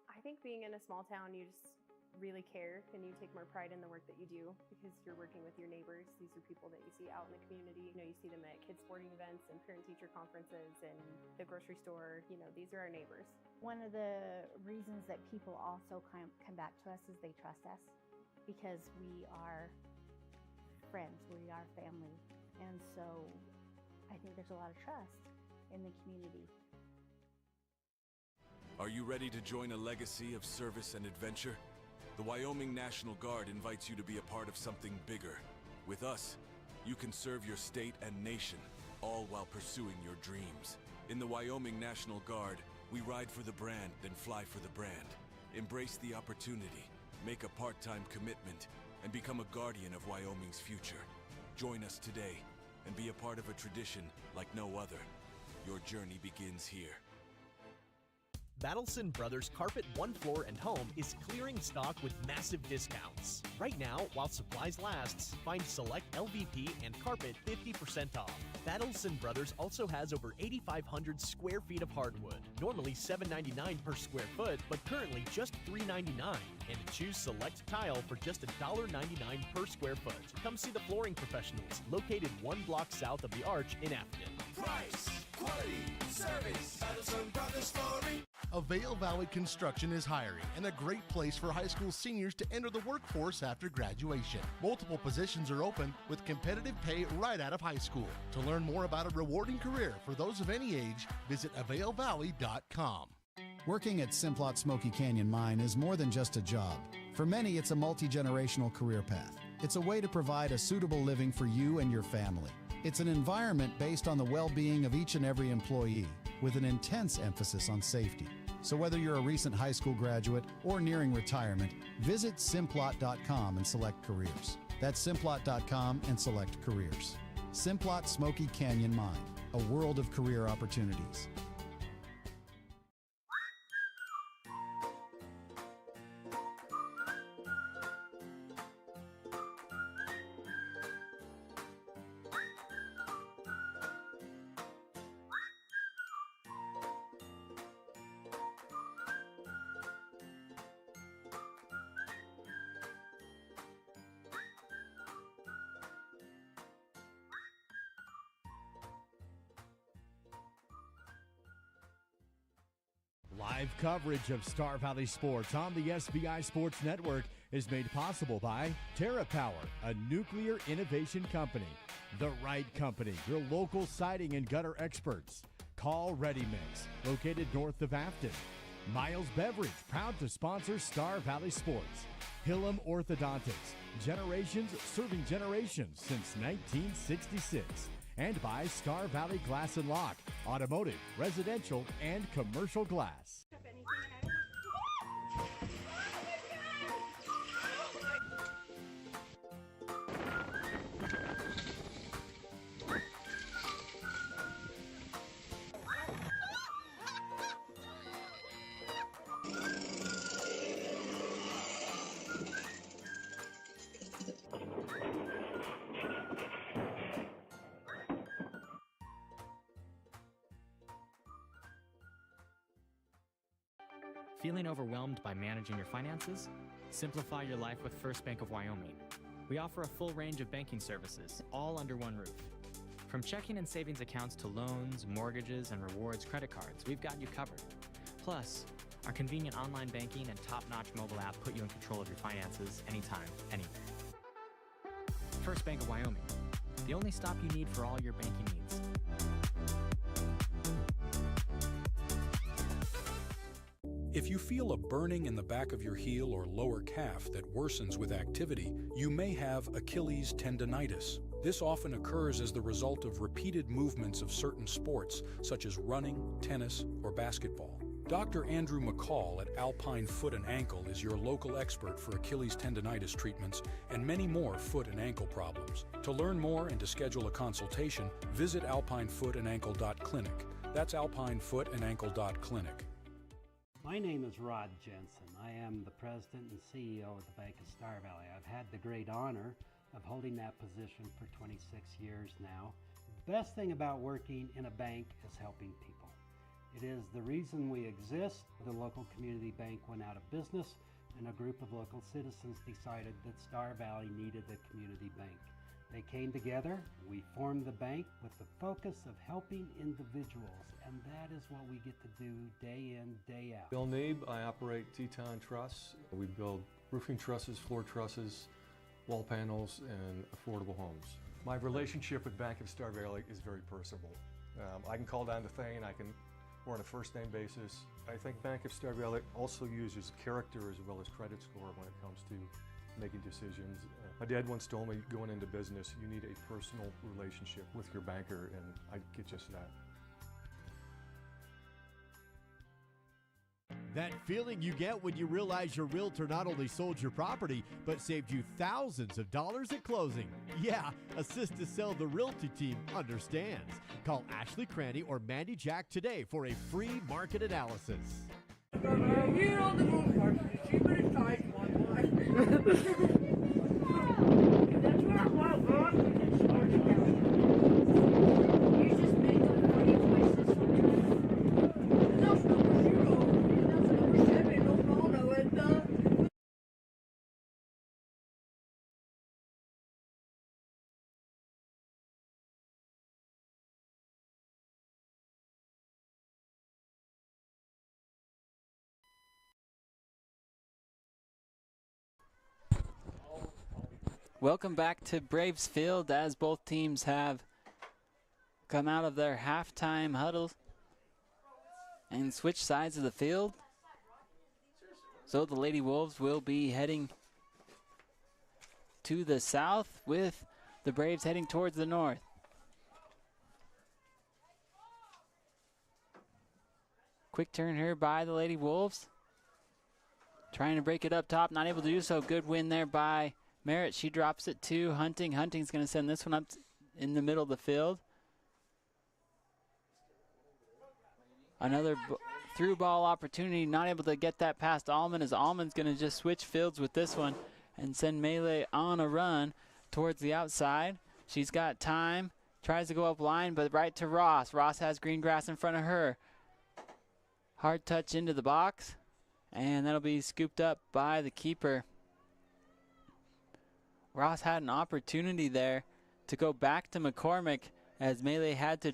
I think being in a small town, you just really care and you take more pride in the work that you do because you're working with your neighbors. These are people that you see out in the community. You know, you see them at kids sporting events and parent-teacher conferences and the grocery store. You know, these are our neighbors. One of the reasons that people also come back to us is they trust us because we are friends, we are family. And so I think there's a lot of trust in the community. Are you ready to join a legacy of service and adventure? The Wyoming National Guard invites you to be a part of something bigger. With us, you can serve your state and nation, all while pursuing your dreams. In the Wyoming National Guard, we ride for the brand, then fly for the brand. Embrace the opportunity, make a part-time commitment, and become a guardian of Wyoming's future. Join us today and be a part of a tradition like no other. Your journey begins here. Battleson Brothers Carpet One Floor and Home is clearing stock with massive discounts. Right now, while supplies lasts, find select LVP and carpet 50% off. Battleson Brothers also has over 8,500 square feet of hardwood, normally $7.99 per square foot, but currently just $3.99. And choose select tile for just $1.99 per square foot. Come see the flooring professionals, located 1 block south of the Arch in Afton. Price, quality, service, Battleson Brothers Flooring. Avail Valley Construction is hiring and a great place for high school seniors to enter the workforce after graduation. Multiple positions are open with competitive pay right out of high school. To learn more about a rewarding career for those of any age, visit availvalley.com. Working at Simplot Smoky Canyon Mine is more than just a job. For many, it's a multi-generational career path. It's a way to provide a suitable living for you and your family. It's an environment based on the well-being of each and every employee, with an intense emphasis on safety. So whether you're a recent high school graduate or nearing retirement, visit Simplot.com and select careers. That's Simplot.com and select careers. Simplot Smoky Canyon Mine, a world of career opportunities. Live coverage of Star Valley Sports on the SBI Sports Network is made possible by TerraPower, a nuclear innovation company. The Right Company, your local siding and gutter experts. Call Ready Mix, located north of Afton. Miles Beverage, proud to sponsor Star Valley Sports. Hillam Orthodontics, generations serving generations since 1966. And by Star Valley Glass and Lock, automotive, residential, and commercial glass. Feeling overwhelmed by managing your finances? Simplify your life with First Bank of Wyoming. We offer a full range of banking services, all under one roof. From checking and savings accounts to loans, mortgages, and rewards credit cards, we've got you covered. Plus, our convenient online banking and top-notch mobile app put you in control of your finances anytime, anywhere. First Bank of Wyoming, the only stop you need for all your banking needs. If you feel a burning in the back of your heel or lower calf that worsens with activity, you may have Achilles tendonitis. This often occurs as the result of repeated movements of certain sports, such as running, tennis, or basketball. Dr. Andrew McCall at Alpine Foot and Ankle is your local expert for Achilles tendonitis treatments and many more foot and ankle problems. To learn more and to schedule a consultation, visit alpinefoothandankle.clinic. That's alpinefoothandankle.clinic. My name is Rod Jensen. I am the president and CEO of the Bank of Star Valley. I've had the great honor of holding that position for 26 years now. The best thing about working in a bank is helping people. It is the reason we exist. The local community bank went out of business, and a group of local citizens decided that Star Valley needed a community bank. They came together, we formed the bank with the focus of helping individuals, and that is what we get to do day in, day out. Bill Neeb, I operate Teton Truss. We build roofing trusses, floor trusses, wall panels, and affordable homes. My relationship with Bank of Star Valley is very personable. I can call down to Thane, we're on a first name basis. I think Bank of Star Valley also uses character as well as credit score when it comes to making decisions. My dad once told me, going into business, you need a personal relationship with your banker, and I get just that. That feeling you get when you realize your realtor not only sold your property, but saved you thousands of dollars at closing. Yeah, Assist to Sell the Realty team understands. Call Ashley Cranny or Mandy Jack today for a free market analysis. Here on the roof part, see what it's like one. That's where I'm wild, bro. You just made the funny voices sometimes. That's number 0. That's number 7. No, and Welcome back to Braves Field as both teams have come out of their halftime huddles and switched sides of the field. So the Lady Wolves will be heading to the south with the Braves heading towards the north. Quick turn here by the Lady Wolves. Trying to break it up top, not able to do so. Good win there by Merritt. She drops it to Hunting. Hunting's going to send this one up in the middle of the field. Another through ball opportunity, not able to get that past Allman, as Allman's going to just switch fields with this one and send Melee on a run towards the outside. She's got time, tries to go up line, but right to Ross. Ross has green grass in front of her. Hard touch into the box, and that'll be scooped up by the keeper. Ross had an opportunity there to go back to McCormick, as Melee had to,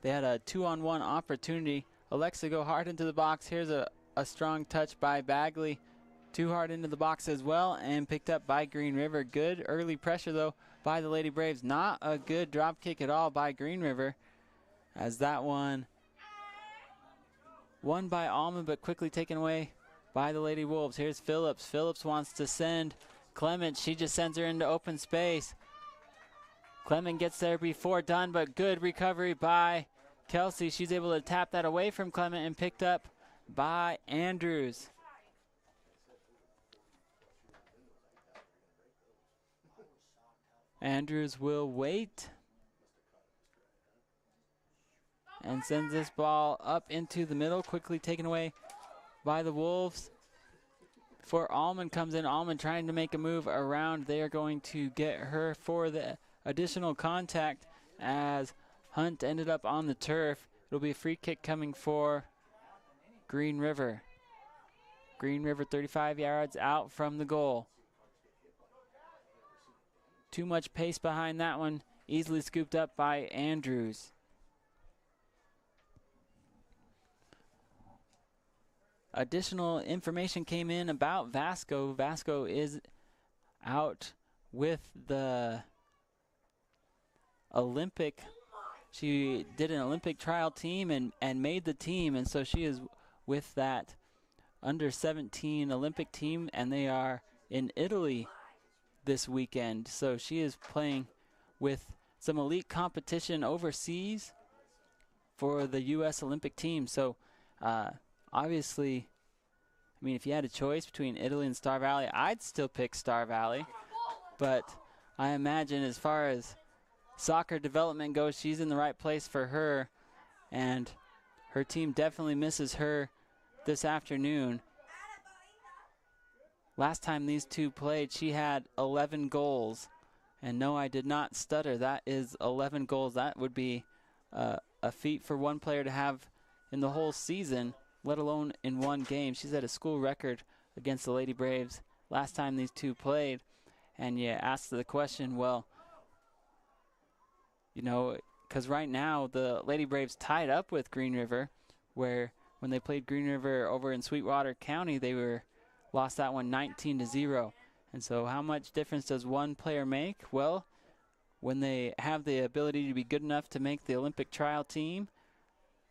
they had a 2-on-1 opportunity. Alexa go hard into the box. Here's a strong touch by Bagley. Too hard into the box as well, and picked up by Green River. Good early pressure though by the Lady Braves. Not a good drop kick at all by Green River, as that one won by Allman, but quickly taken away by the Lady Wolves. Here's Phillips. Phillips wants to send Clement. She just sends her into open space. Clement gets there before done, but good recovery by Kelsey. She's able to tap that away from Clement and picked up by Andrews. Andrews will wait and sends this ball up into the middle, quickly taken away by the Wolves. Before Allman comes in, Allman trying to make a move around. They are going to get her for the additional contact, as Hunt ended up on the turf. It'll be a free kick coming for Green River. Green River 35 yards out from the goal. Too much pace behind that one. Easily scooped up by Andrews. Additional information came in about Vasco. Vasco is out with the Olympic. She did an Olympic trial team and made the team, and so she is with that under 17 Olympic team, and they are in Italy this weekend. So she is playing with some elite competition overseas for the U.S. Olympic team. So obviously, I mean, if you had a choice between Italy and Star Valley, I'd still pick Star Valley. But I imagine as far as soccer development goes, she's in the right place for her. And her team definitely misses her this afternoon. Last time these two played, she had 11 goals. And no, I did not stutter. That is 11 goals. That would be a feat for one player to have in the whole season, let alone in one game. She's at a school record against the Lady Braves last time these two played. And you ask the question, well, you know, because right now the Lady Braves tied up with Green River, where when they played Green River over in Sweetwater County, they lost that one 19-0. And so how much difference does one player make? Well, when they have the ability to be good enough to make the Olympic trial team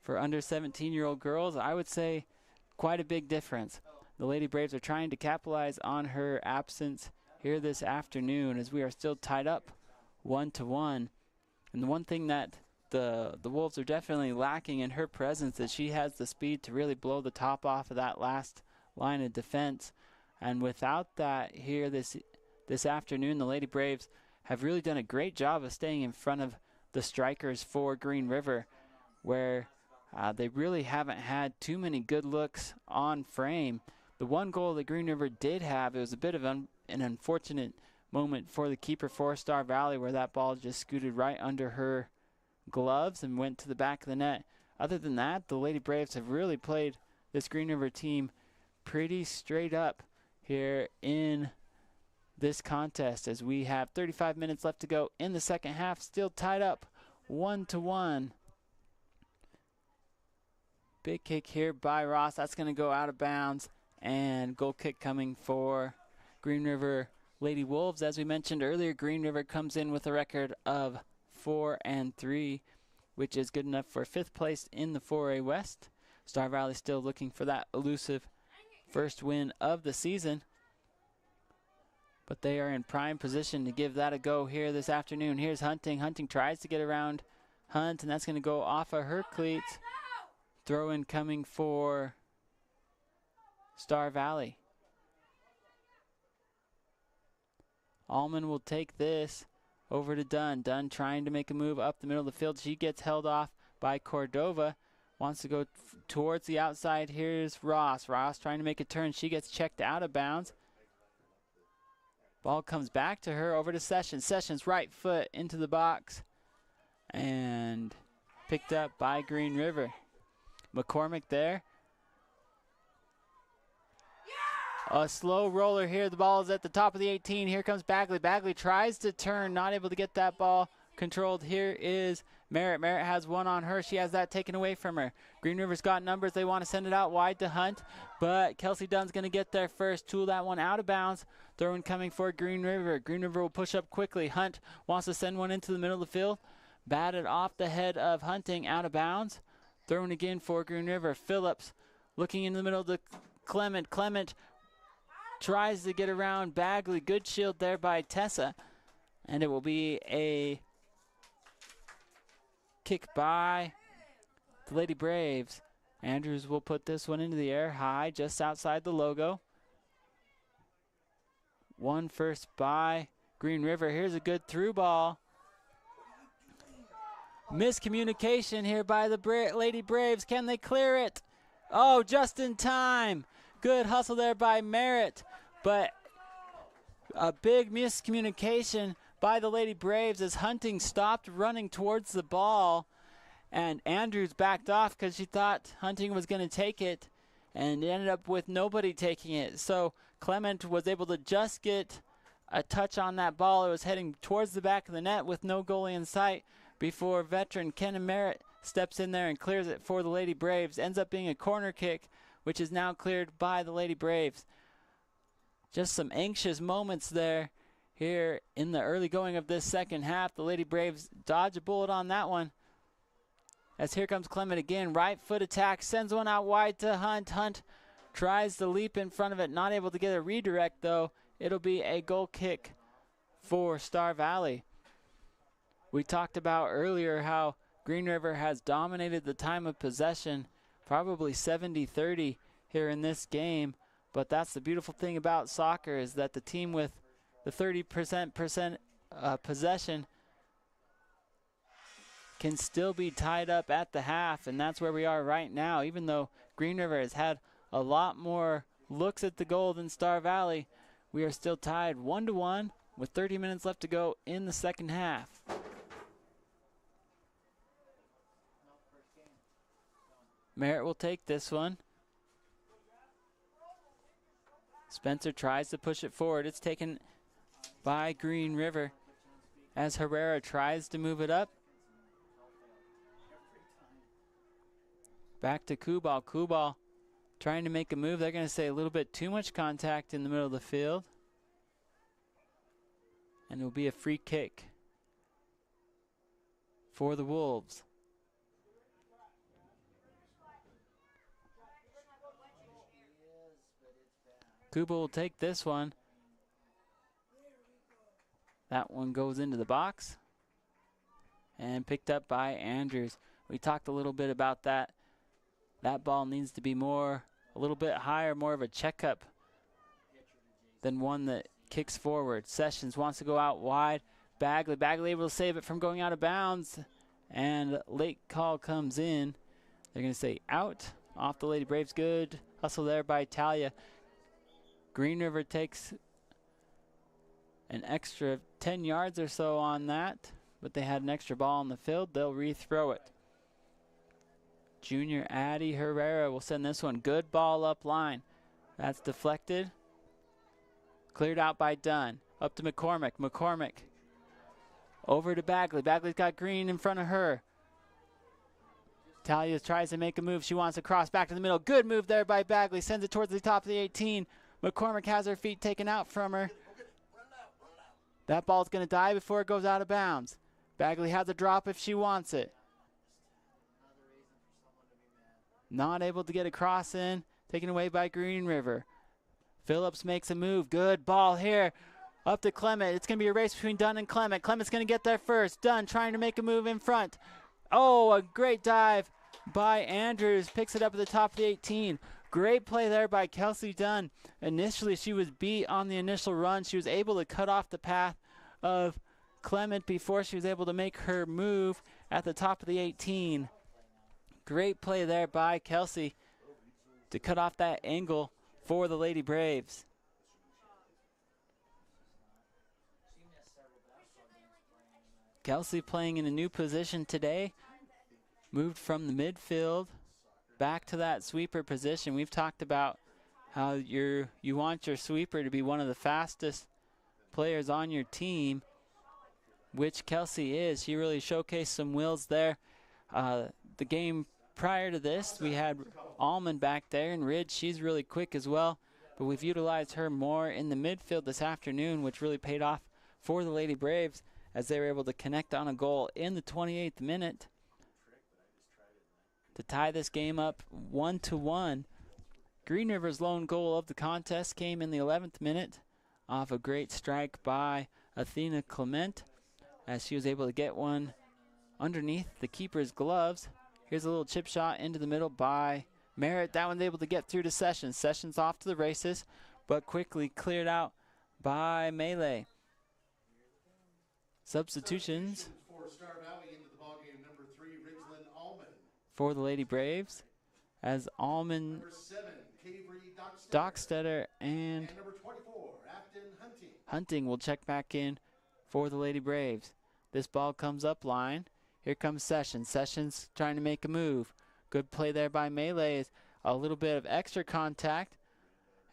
for under 17-year-old girls, I would say quite a big difference. The Lady Braves are trying to capitalize on her absence here this afternoon, as we are still tied up 1-1. And the one thing that the Wolves are definitely lacking in her presence is she has the speed to really blow the top off of that last line of defense. And without that here this afternoon, the Lady Braves have really done a great job of staying in front of the strikers for Green River, where they really haven't had too many good looks on frame. The one goal that Green River did have, it was a bit of an unfortunate moment for the keeper for Star Valley, where that ball just scooted right under her gloves and went to the back of the net. Other than that, the Lady Braves have really played this Green River team pretty straight up here in this contest, as we have 35 minutes left to go in the second half, still tied up 1-1. Big kick here by Ross. That's going to go out of bounds, and goal kick coming for Green River Lady Wolves. As we mentioned earlier, Green River comes in with a record of 4-3, which is good enough for 5th place in the 4A West. Star Valley still looking for that elusive first win of the season, but they are in prime position to give that a go here this afternoon. Here's Hunting. Hunting tries to get around Hunt, and that's going to go off of her cleats Throw in coming for Star Valley. Allman will take this over to Dunn. Dunn trying to make a move up the middle of the field. She gets held off by Cordova. Wants to go towards the outside. Here's Ross. Ross trying to make a turn. She gets checked out of bounds. Ball comes back to her, over to Sessions. Sessions right foot into the box and picked up by Green River. McCormick there. A slow roller here. The ball is at the top of the 18. Here comes Bagley. Bagley tries to turn, not able to get that ball controlled. Here is Merritt. Merritt has one on her. She has that taken away from her. Green River's got numbers. They want to send it out wide to Hunt, but Kelsey Dunn's going to get there first. Tool that one out of bounds. Throw-in coming for Green River. Green River will push up quickly. Hunt wants to send one into the middle of the field. Batted off the head of Hunting, out of bounds. Throw-in again for Green River. Phillips looking in the middle of the Clement. Clement tries to get around Bagley. Good shield there by Tessa. And it will be a kick by the Lady Braves. Andrews will put this one into the air high, just outside the logo. One first by Green River. Here's a good through ball. Miscommunication here by the Lady Braves. Can they clear it? Oh, just in time. Good hustle there by Merritt, but a big miscommunication by the Lady Braves as Hunting stopped running towards the ball, and Andrews backed off because she thought Hunting was going to take it, and it ended up with nobody taking it. So Clement was able to just get a touch on that ball. It was heading towards the back of the net with no goalie in sight before veteran Kenan Merritt steps in there and clears it for the Lady Braves. Ends up being a corner kick, which is now cleared by the Lady Braves. Just some anxious moments there here in the early going of this second half. The Lady Braves dodge a bullet on that one. As here comes Clement again. Right foot attack. Sends one out wide to Hunt. Hunt tries to leap in front of it. Not able to get a redirect, though. It'll be a goal kick for Star Valley. We talked about earlier how Green River has dominated the time of possession, probably 70-30 here in this game. But that's the beautiful thing about soccer, is that the team with the 30% possession can still be tied up at the half, and that's where we are right now. Even though Green River has had a lot more looks at the goal than Star Valley, we are still tied 1-1 with 30 minutes left to go in the second half. Merritt will take this one. Spencer tries to push it forward. It's taken by Green River as Herrera tries to move it up. Back to Kubal. Kubal trying to make a move. They're going to say a little bit too much contact in the middle of the field. And it will be a free kick for the Wolves. Kuba will take this one. That one goes into the box and picked up by Andrews. We talked a little bit about that. That ball needs to be a little bit higher, more of a checkup than one that kicks forward. Sessions wants to go out wide. Bagley able to save it from going out of bounds, and late call comes in. They're going to say out off the Lady Braves. Good hustle there by Talia. Green River takes an extra 10 yards or so on that, but they had an extra ball on the field. They'll rethrow it. Junior Addie Herrera will send this one. Good ball up line. That's deflected. Cleared out by Dunn. Up to McCormick. McCormick over to Bagley. Bagley's got Green in front of her. Talia tries to make a move. She wants to cross back to the middle. Good move there by Bagley. Sends it towards the top of the 18. McCormick has her feet taken out from her. That ball's going to die before it goes out of bounds. Bagley has a drop if she wants it. Not able to get a cross in. Taken away by Green River. Phillips makes a move. Good ball here. Up to Clement. It's going to be a race between Dunn and Clement. Clement's going to get there first. Dunn trying to make a move in front. Oh, a great dive by Andrews. Picks it up at the top of the 18. Great play there by Kelsey Dunn. Initially, she was beat on the initial run. She was able to cut off the path of Clement before she was able to make her move at the top of the 18. Great play there by Kelsey to cut off that angle for the Lady Braves. Kelsey playing in a new position today. Moved from the midfield back to that sweeper position. We've talked about how you want your sweeper to be one of the fastest players on your team, which Kelsey is. She really showcased some wills there. The game prior to this, we had Almond back there, and Ridge, she's really quick as well. But we've utilized her more in the midfield this afternoon, which really paid off for the Lady Braves as they were able to connect on a goal in the 28th minute to tie this game up 1-1. Green River's lone goal of the contest came in the 11th minute off a great strike by Athena Clement as she was able to get one underneath the keeper's gloves. Here's a little chip shot into the middle by Merritt. That one's able to get through to Sessions. Sessions off to the races, but quickly cleared out by Melee. Substitutions for the Lady Braves as Almond, Dockstetter, and Hunting will check back in for the Lady Braves. This ball comes up line. Here comes Sessions. Sessions trying to make a move. Good play there by Melee. A little bit of extra contact.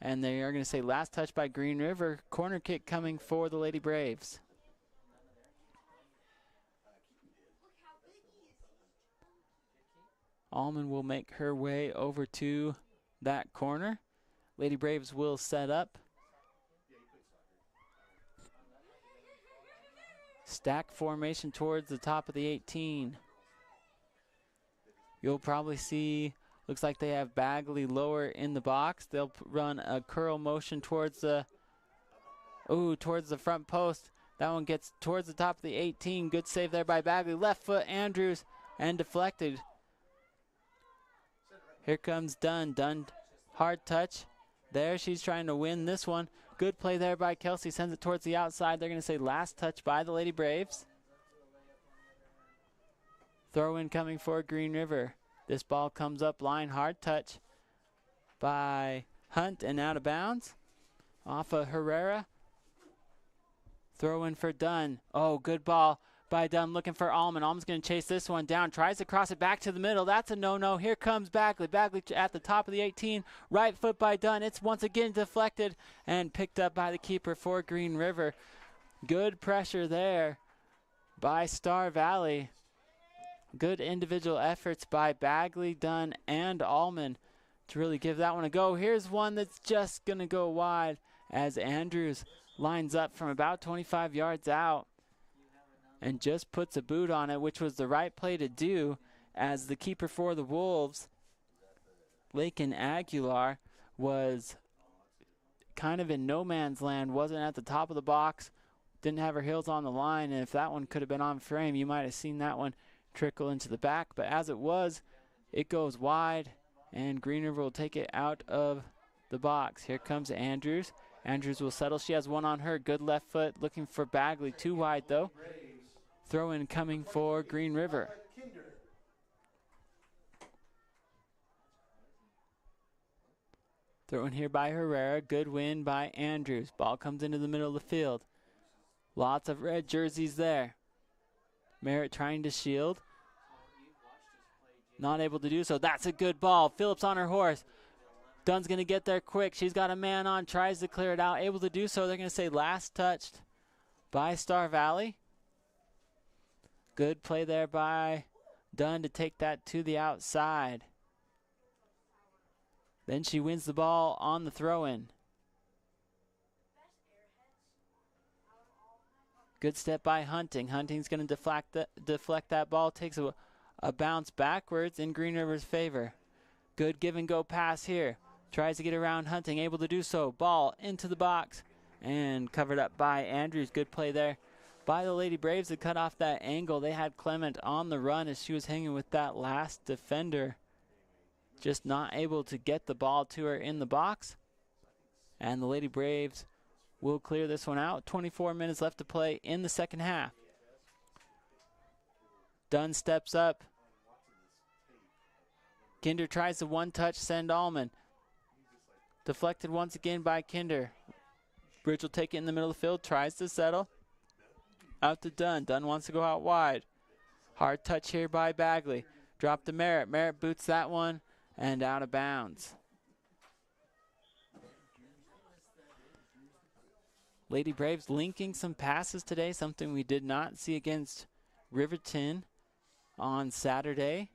And they are going to say last touch by Green River. Corner kick coming for the Lady Braves. Almond will make her way over to that corner. Lady Braves will set up. Stack formation towards the top of the 18. You'll probably see, looks like they have Bagley lower in the box. They'll run a curl motion towards the front post. That one gets towards the top of the 18. Good save there by Bagley. Left foot, Andrews, and deflected. Here comes Dunn. Dunn, hard touch. There, she's trying to win this one. Good play there by Kelsey. Sends it towards the outside. They're going to say last touch by the Lady Braves. Throw in coming for Green River. This ball comes up line. Hard touch by Hunt and out of bounds. Off of Herrera. Throw in for Dunn. Oh, good ball by Dunn looking for Almond. Almond's going to chase this one down. Tries to cross it back to the middle. That's a no-no. Here comes Bagley. Bagley at the top of the 18. Right foot by Dunn. It's once again deflected and picked up by the keeper for Green River. Good pressure there by Star Valley. Good individual efforts by Bagley, Dunn, and Almond to really give that one a go. Here's one that's just going to go wide as Andrews lines up from about 25 yards out and just puts a boot on it, which was the right play to do, as the keeper for the Wolves, Lakin Aguilar, was kind of in no man's land, wasn't at the top of the box, didn't have her heels on the line, and if that one could have been on frame, you might have seen that one trickle into the back. But as it was, it goes wide, and Green River will take it out of the box. Here comes Andrews. Andrews will settle. She has one on her. Good left foot, looking for Bagley. Too wide, though. Throw in coming for Green River. Throw in here by Herrera. Good win by Andrews. Ball comes into the middle of the field. Lots of red jerseys there. Merritt trying to shield. Not able to do so. That's a good ball. Phillips on her horse. Dunn's going to get there quick. She's got a man on. Tries to clear it out. Able to do so. They're going to say last touched by Star Valley. Good play there by Dunn to take that to the outside. Then she wins the ball on the throw-in. Good step by Hunting. Hunting's going to deflect that ball. Takes a bounce backwards in Green River's favor. Good give and go pass here. Tries to get around Hunting. Able to do so. Ball into the box and covered up by Andrews. Good play there by the Lady Braves to cut off that angle. They had Clement on the run as she was hanging with that last defender. Just not able to get the ball to her in the box. And the Lady Braves will clear this one out. 24 minutes left to play in the second half. Dunn steps up. Kinder tries the one-touch send Allman. Deflected once again by Kinder. Bridge will take it in the middle of the field, tries to settle. Out to Dunn. Dunn wants to go out wide. Hard touch here by Bagley. Drop to Merritt. Merritt boots that one and out of bounds. Lady Braves linking some passes today, something we did not see against Riverton on Saturday.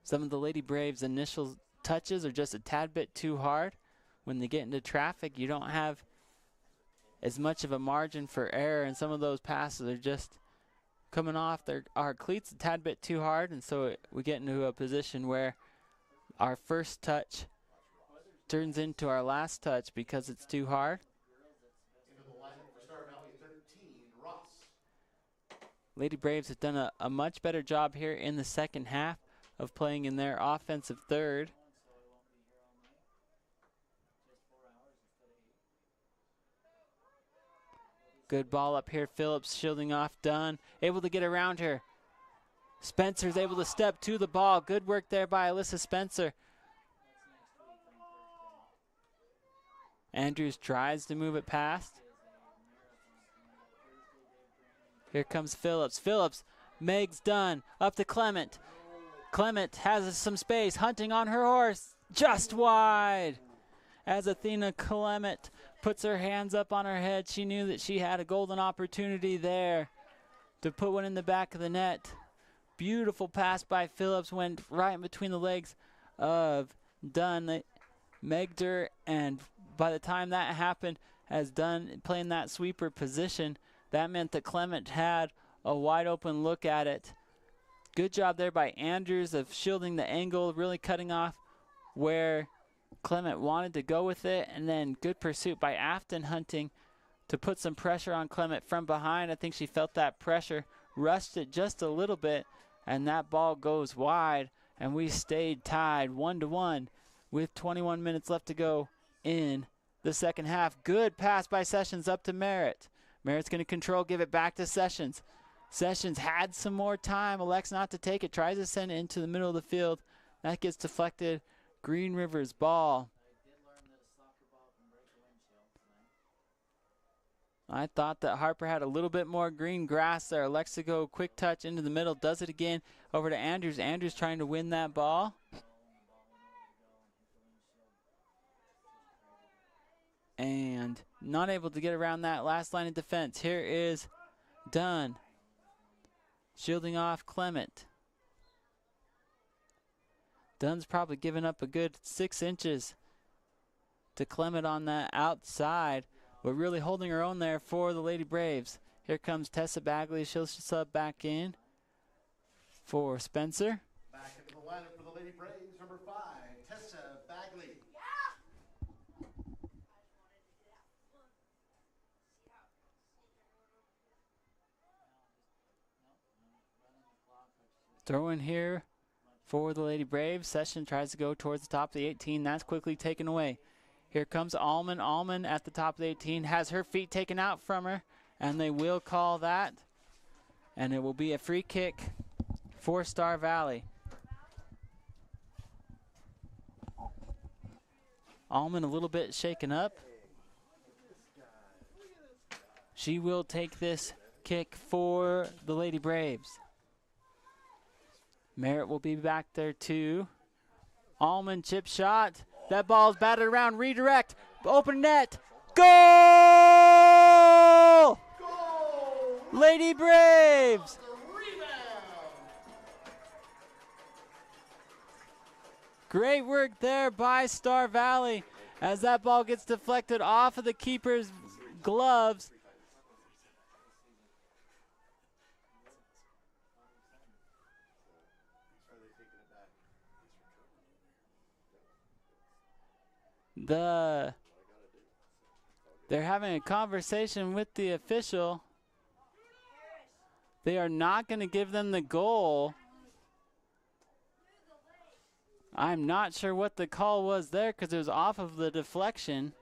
Some of the Lady Braves' initial touches are just a tad bit too hard. When they get into traffic, you don't have as much of a margin for error, and some of those passes are just coming off our cleats a tad bit too hard, and so we get into a position where our first touch turns into our last touch because it's too hard. Lady Braves have done a much better job here in the second half of playing in their offensive third. Good ball up here. Phillips shielding off Dunn. Able to get around her. Spencer's able to step to the ball. Good work there by Alyssa Spencer. Andrews tries to move it past. Here comes Phillips. Phillips, Meg's Dunn. Up to Clement. Clement has some space. Hunting on her horse. Just wide. As Athena Clement puts her hands up on her head, she knew that she had a golden opportunity there to put one in the back of the net. Beautiful pass by Phillips, went right in between the legs of Dunn. Megged her, and by the time that happened, as Dunn playing that sweeper position, that meant that Clement had a wide open look at it. Good job there by Andrews of shielding the angle, really cutting off where Clement wanted to go with it, and then good pursuit by Afton Hunting to put some pressure on Clement from behind. I think she felt that pressure, rushed it just a little bit, and that ball goes wide, and we stayed tied 1-1 with 21 minutes left to go in the second half. Good pass by Sessions up to Merritt. Merritt's going to control, give it back to Sessions. Sessions had some more time, elects not to take it, tries to send it into the middle of the field. That gets deflected. Green River's ball. I thought that Harper had a little bit more green grass there. Elects to go quick touch into the middle, does it again over to Andrews. Andrews trying to win that ball. And not able to get around that last line of defense. Here is Dunn. Shielding off Clement. Dunn's probably given up a good 6 inches to Clement on that outside, but really holding her own there for the Lady Braves. Here comes Tessa Bagley. She'll sub back in for Spencer. Back into the lineup for the Lady Braves, number 5, Tessa Bagley. Throw in here for the Lady Braves. Session tries to go towards the top of the 18. That's quickly taken away. Here comes Allman. Allman at the top of the 18 has her feet taken out from her, and they will call that. And it will be a free kick for Star Valley. Allman a little bit shaken up. She will take this kick for the Lady Braves. Merritt will be back there too. Allman chip shot. That ball's batted around. Redirect. Open net. Goal! Lady Braves! Great work there by Star Valley as that ball gets deflected off of the keeper's gloves. They're having a conversation with the official. They are not going to give them the goal. I'm not sure what the call was there because it was off of the deflection.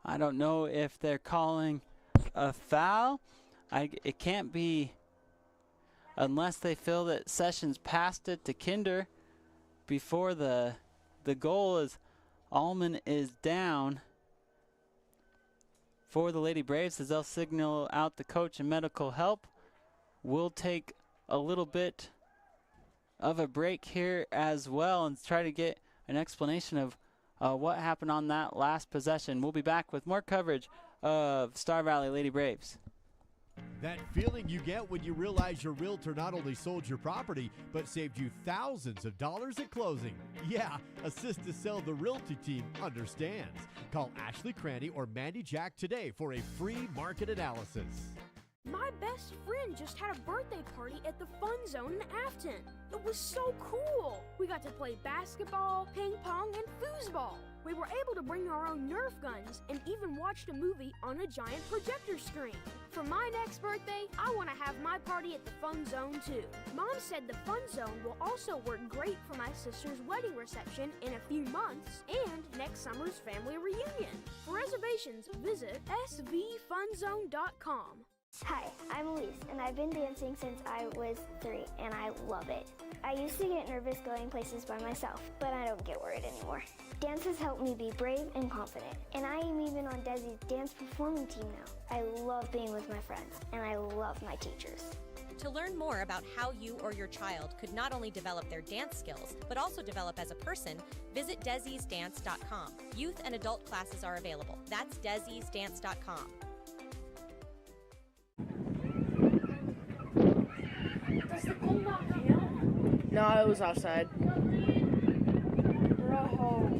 I don't know if they're calling a foul. It can't be unless they feel that Sessions passed it to Kinder before the goal is Allman is down for the Lady Braves as they'll signal out the coach and medical help. We'll take a little bit of a break here as well and try to get an explanation of what happened on that last possession. We'll be back with more coverage of Star Valley Lady Braves. That feeling you get when you realize your realtor not only sold your property, but saved you thousands of dollars at closing. Yeah, Assist to Sell the Realty team understands. Call Ashley Cranny or Mandy Jack today for a free market analysis. My best friend just had a birthday party at the Fun Zone in Afton. It was so cool. We got to play basketball, ping pong, and foosball. We were able to bring our own Nerf guns and even watched a movie on a giant projector screen. For my next birthday, I want to have my party at the Fun Zone too. Mom said the Fun Zone will also work great for my sister's wedding reception in a few months and next summer's family reunion. For reservations, visit svfunzone.com. Hi, I'm Elise, and I've been dancing since I was 3, and I love it. I used to get nervous going places by myself, but I don't get worried anymore. Dance has helped me be brave and confident, and I am even on Desi's dance performing team now. I love being with my friends, and I love my teachers. To learn more about how you or your child could not only develop their dance skills, but also develop as a person, visit Desi'sDance.com. Youth and adult classes are available. That's Desi'sDance.com. No, it was outside. Bro.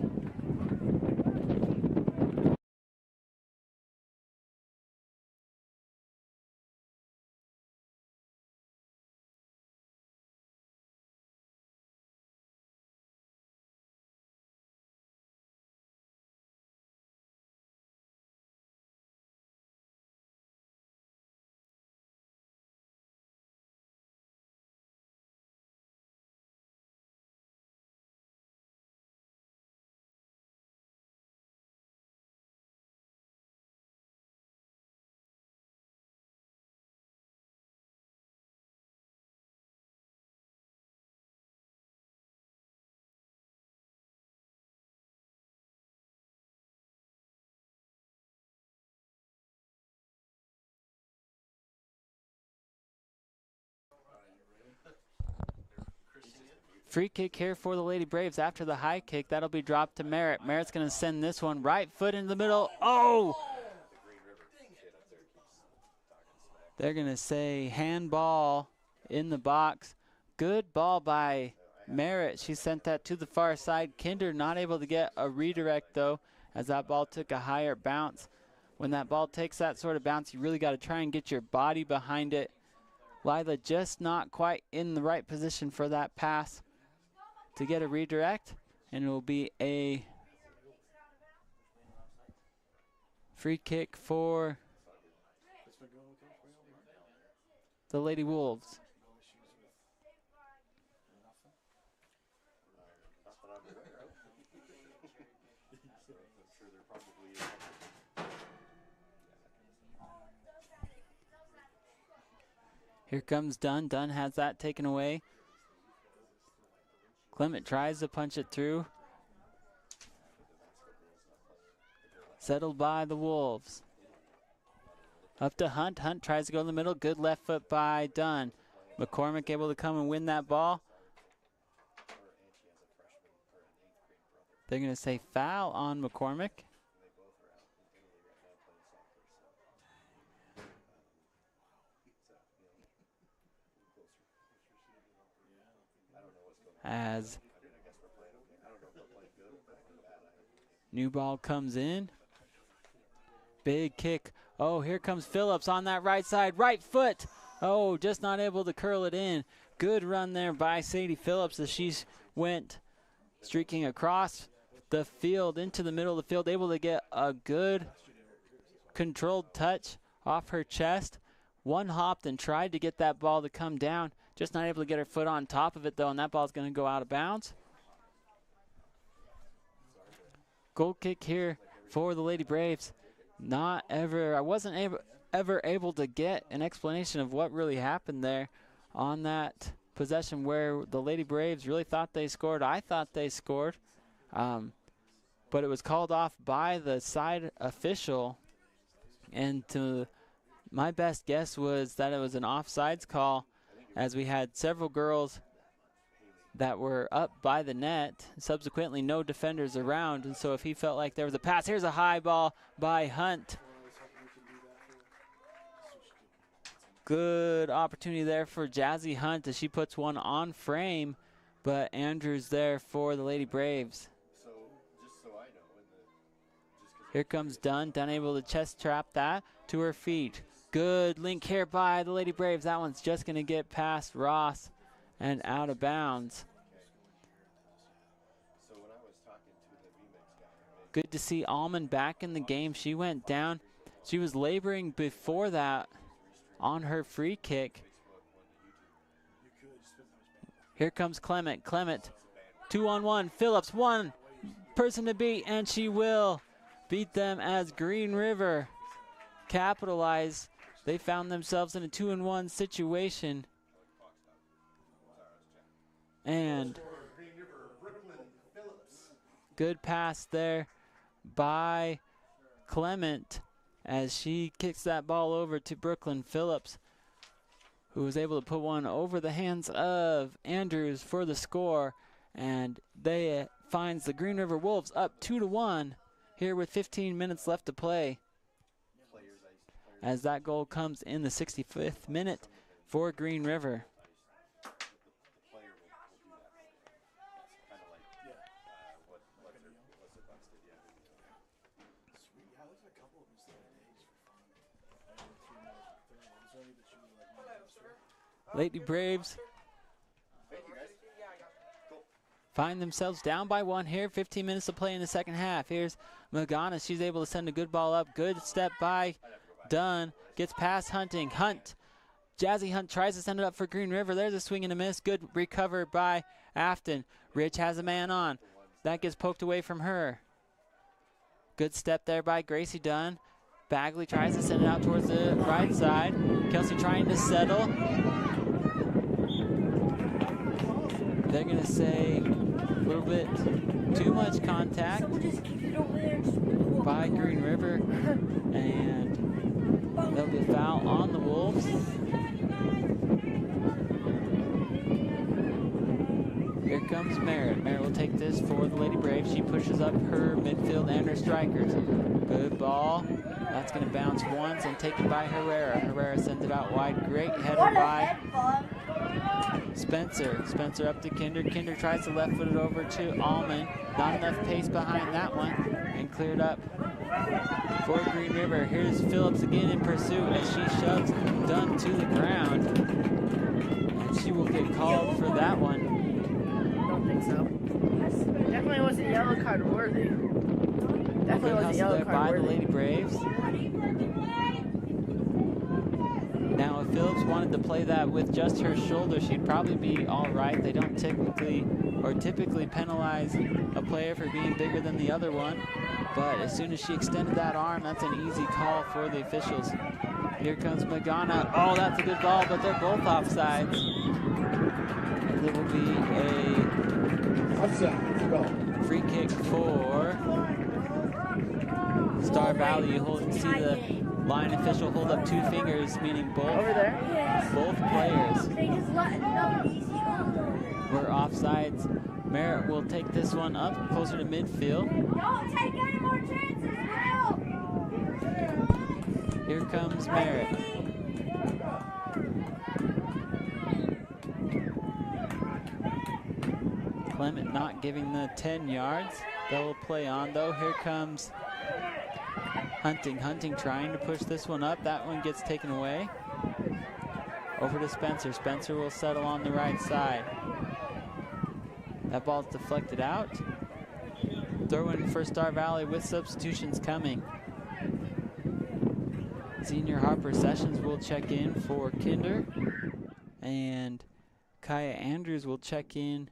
Free kick here for the Lady Braves after the high kick. That'll be dropped to Merritt. Merritt's going to send this one right foot into the middle. Oh! They're going to say handball in the box. Good ball by Merritt. She sent that to the far side. Kinder not able to get a redirect, though, as that ball took a higher bounce. When that ball takes that sort of bounce, you really got to try and get your body behind it. Lila just not quite in the right position for that pass to get a redirect, and it will be a free kick for the Lady Wolves. Here comes Dunn. Dunn has that taken away. Clement tries to punch it through. Settled by the Wolves. Up to Hunt. Hunt tries to go in the middle. Good left foot by Dunn. McCormick able to come and win that ball. They're going to say foul on McCormick. As new ball comes in. Big kick. Oh, here comes Phillips on that right side. Right foot. Oh, just not able to curl it in. Good run there by Sadie Phillips as she went streaking across the field into the middle of the field, able to get a good controlled touch off her chest. One hopped and tried to get that ball to come down, just not able to get her foot on top of it though, and that ball's going to go out of bounds. Goal kick here for the Lady Braves. I wasn't ever able to get an explanation of what really happened there on that possession where the Lady Braves really thought they scored. I thought they scored, but it was called off by the side official, and to my best guess was that it was an offsides call, as we had several girls that were up by the net, subsequently no defenders around, and so if he felt like there was a pass, here's a high ball by Hunt. Good opportunity there for Jazzy Hunt as she puts one on frame, but Andrews there for the Lady Braves. Here comes Dunn, able to chest trap that to her feet. Good link here by the Lady Braves. That one's just going to get past Ross and out of bounds. Good to see Allman back in the game. She went down. She was laboring before that on her free kick. Here comes Clement. Clement, 2-on-1. Phillips, one person to beat, and she will beat them as Green River capitalize. They found themselves in a 2-on-1 situation. And good pass there by Clement as she kicks that ball over to Brooklyn Phillips, who was able to put one over the hands of Andrews for the score. And they finds the Green River Wolves up 2-1 here with 15 minutes left to play, as that goal comes in the 65th minute for Green River. Lady Braves find themselves down by one here. 15 minutes to play in the second half. Here's Magana. She's able to send a good ball up. Good step by Dunn. Gets past Hunting. Hunt. Jazzy Hunt tries to send it up for Green River. There's a swing and a miss. Good recover by Afton. Rich has a man on. That gets poked away from her. Good step there by Gracie Dunn. Bagley tries to send it out towards the right side. Kelsey trying to settle. They're going to say a little bit too much contact by Green River, and there'll be a foul on the Wolves. Here comes Merritt. Merritt will take this for the Lady Braves. She pushes up her midfield and her strikers. Good ball. That's going to bounce once and taken by Herrera. Herrera sends it out wide. Great header by Spencer. Spencer up to Kinder. Kinder tries to left foot it over to Allman. Not enough pace behind that one, and cleared up for Green River. Here's Phillips again in pursuit as she shoves Dunn to the ground, and she will get called for that one. I don't think so. Definitely wasn't yellow card worthy. Definitely wasn't yellow card by worthy. The Lady Braves. Now, if Phillips wanted to play that with just her shoulder, she'd probably be all right. They don't typically penalize a player for being bigger than the other one. But as soon as she extended that arm, that's an easy call for the officials. Here comes Magana. Oh, that's a good ball, but they're both offsides. And there will be a free kick for Star Valley. You see the line official hold up two fingers, meaning both players were offsides. Merritt will take this one up closer to midfield. Don't take any more chances, Will! Here comes Merritt. Clement not giving the 10 yards. They'll play on though. Here comes Hunting. Hunting trying to push this one up. That one gets taken away. Over to Spencer. Spencer will settle on the right side. That ball's deflected out. Throw in for Star Valley with substitutions coming. Senior Harper Sessions will check in for Kinder. And Kaya Andrews will check in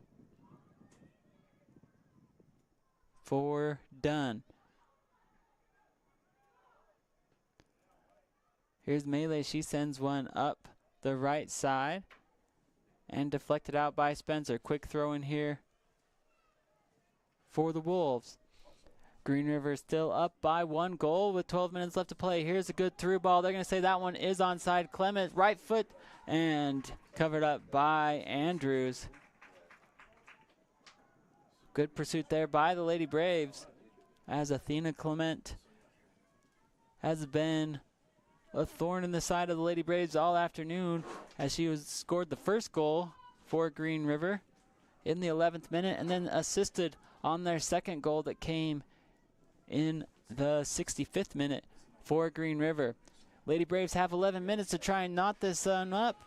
for Dunn. Here's Melee. She sends one up the right side and deflected out by Spencer. Quick throw in here for the Wolves. Green River still up by 1 goal with 12 minutes left to play. Here's a good through ball. They're going to say that one is onside. Clement, right foot, and covered up by Andrews. Good pursuit there by the Lady Braves, as Athena Clement has been a thorn in the side of the Lady Braves all afternoon, as she scored the first goal for Green River in the 11th minute and then assisted on their second goal that came in the 65th minute for Green River. Lady Braves have 11 minutes to try and knot this one up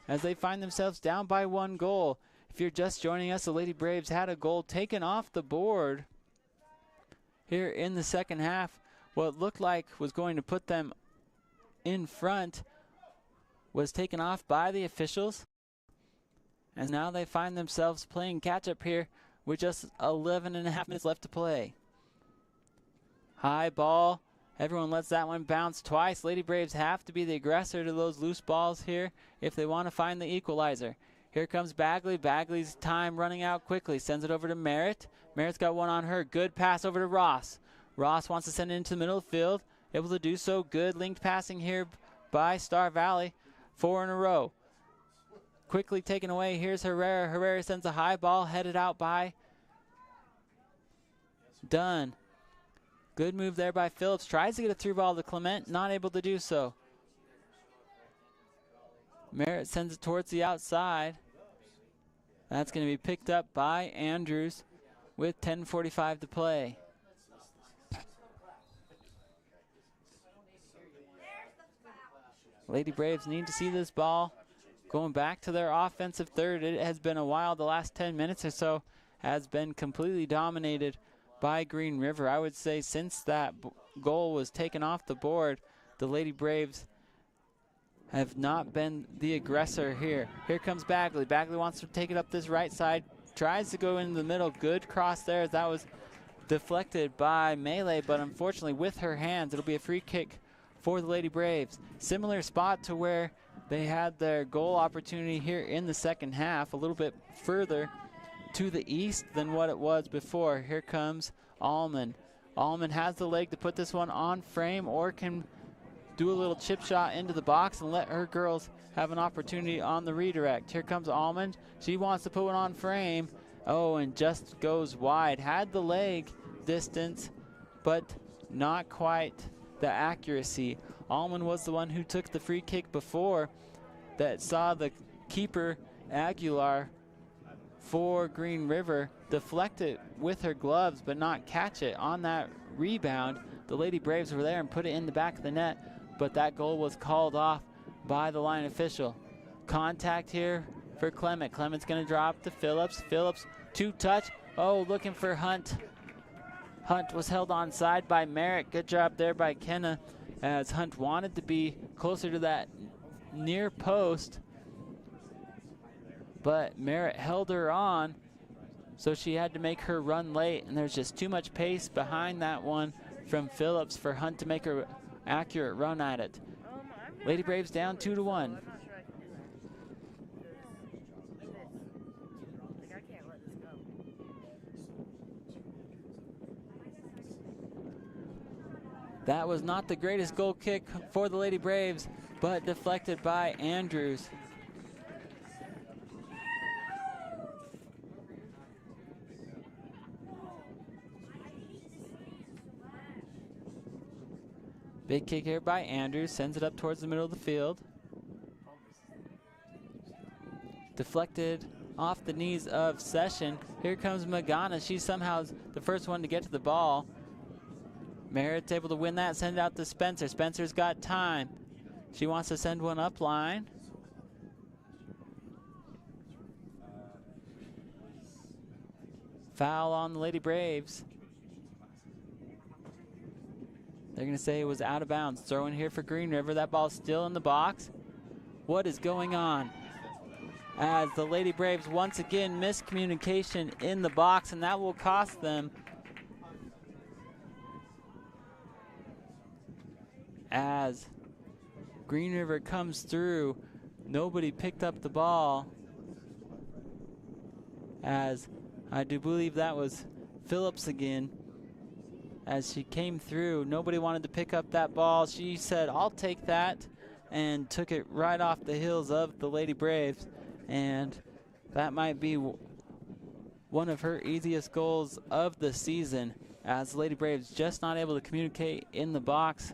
as they find themselves down by 1 goal. If you're just joining us, the Lady Braves had a goal taken off the board here in the second half. What looked like was going to put them in front was taken off by the officials. And now they find themselves playing catch-up here with just 11 and a half minutes left to play. High ball. Everyone lets that one bounce twice. Lady Braves have to be the aggressor to those loose balls here if they want to find the equalizer. Here comes Bagley. Bagley's time running out quickly. Sends it over to Merritt. Merritt's got one on her. Good pass over to Ross. Ross wants to send it into the middle of the field. Able to do so. Good linked passing here by Star Valley. 4 in a row. Quickly taken away. Here's Herrera. Herrera sends a high ball headed out by Dunn. Good move there by Phillips. Tries to get a through ball to Clement. Not able to do so. Merritt sends it towards the outside. That's going to be picked up by Andrews with 10:45 to play. Lady Braves need to see this ball going back to their offensive third. It has been a while. The last 10 minutes or so has been completely dominated by Green River. I would say since that goal was taken off the board, the Lady Braves have not been the aggressor here. Here comes Bagley. Bagley wants to take it up this right side. Tries to go in the middle. Good cross there. That was deflected by Melee, but unfortunately with her hands, it'll be a free kick for the Lady Braves. Similar spot to where they had their goal opportunity here in the second half, a little bit further to the east than what it was before. Here comes Allman. Allman has the leg to put this one on frame or can do a little chip shot into the box and let her girls have an opportunity on the redirect. Here comes Allman. She wants to put one on frame. Oh, and just goes wide. Had the leg distance, but not quite the accuracy. Allman was the one who took the free kick before that saw the keeper, Aguilar, for Green River, deflect it with her gloves but not catch it. On that rebound, the Lady Braves were there and put it in the back of the net, but that goal was called off by the line official. Contact here for Clement. Clement's going to drop to Phillips. Phillips, 2-touch. Oh, looking for Hunt. Hunt was held onside by Merritt. Good job there by Kenna, as Hunt wanted to be closer to that near post, but Merritt held her on, so she had to make her run late, and there's just too much pace behind that one from Phillips for Hunt to make her accurate run at it. Lady Braves down 2-1. That was not the greatest goal kick for the Lady Braves, but deflected by Andrews. Big kick here by Andrews, sends it up towards the middle of the field. Deflected off the knees of Session. Here comes Magana. She's somehow the first one to get to the ball. Merritt's able to win that, send it out to Spencer. Spencer's got time. She wants to send one up line. Foul on the Lady Braves. They're going to say it was out of bounds. Throw in here for Green River. That ball's still in the box. What is going on? As the Lady Braves once again miscommunication in the box, and that will cost them. As Green River comes through, nobody picked up the ball. As I do believe that was Phillips again. As she came through, nobody wanted to pick up that ball. She said, I'll take that, and took it right off the heels of the Lady Braves. And that might be one of her easiest goals of the season, as the Lady Braves just not able to communicate in the box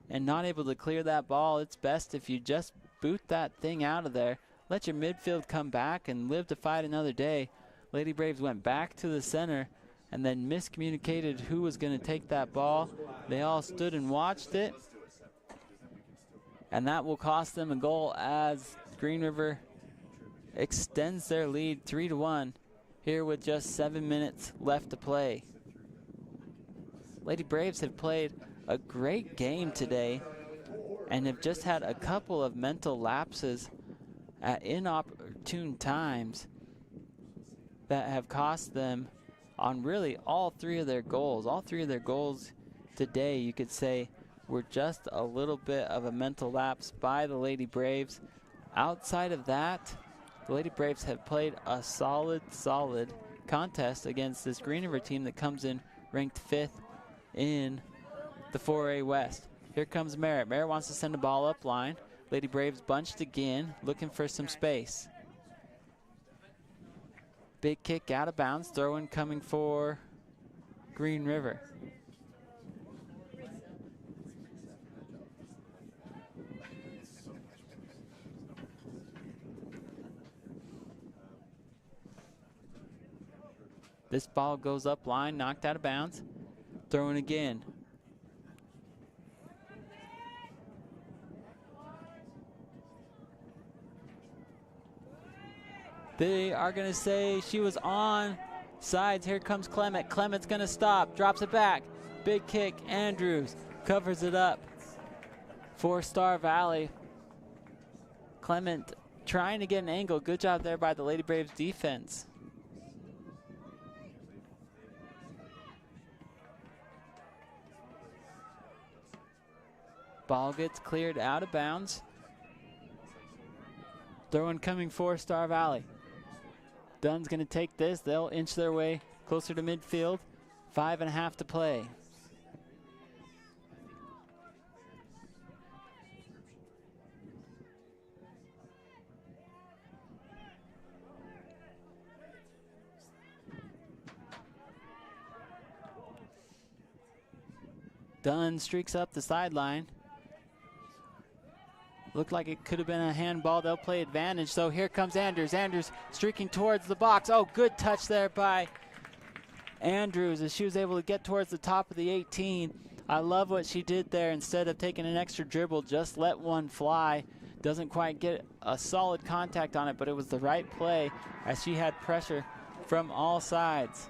and not able to clear that ball. It's best if you just boot that thing out of there. Let your midfield come back and live to fight another day. Lady Braves went back to the center and then miscommunicated who was going to take that ball. They all stood and watched it. And that will cost them a goal as Green River extends their lead 3-1 here with just 7 minutes left to play. Lady Braves have played a great game today and have just had a couple of mental lapses at inopportune times that have cost them on really all three of their goals. All three of their goals today, you could say, were just a little bit of a mental lapse by the Lady Braves. Outside of that, the Lady Braves have played a solid contest against this Green River team that comes in ranked 5th in the 4A West. Here comes Merritt. Merritt wants to send the ball up line. Lady Braves bunched again, looking for some space. Big kick out of bounds. Throw in coming for Green River. This ball goes up line, knocked out of bounds. Throw in again. They are going to say she was on sides. Here comes Clement. Clement's going to stop, drops it back. Big kick, Andrews covers it up for Star Valley. Clement trying to get an angle. Good job there by the Lady Braves defense. Ball gets cleared out of bounds. Throw in coming for Star Valley. Dunn's going to take this. They'll inch their way closer to midfield. 5.5 to play. Dunn streaks up the sideline. Looked like it could have been a handball. They'll play advantage. So here comes Andrews. Andrews streaking towards the box. Oh, good touch there by Andrews as she was able to get towards the top of the 18. I love what she did there. Instead of taking an extra dribble, just let one fly. Doesn't quite get a solid contact on it, but it was the right play as she had pressure from all sides.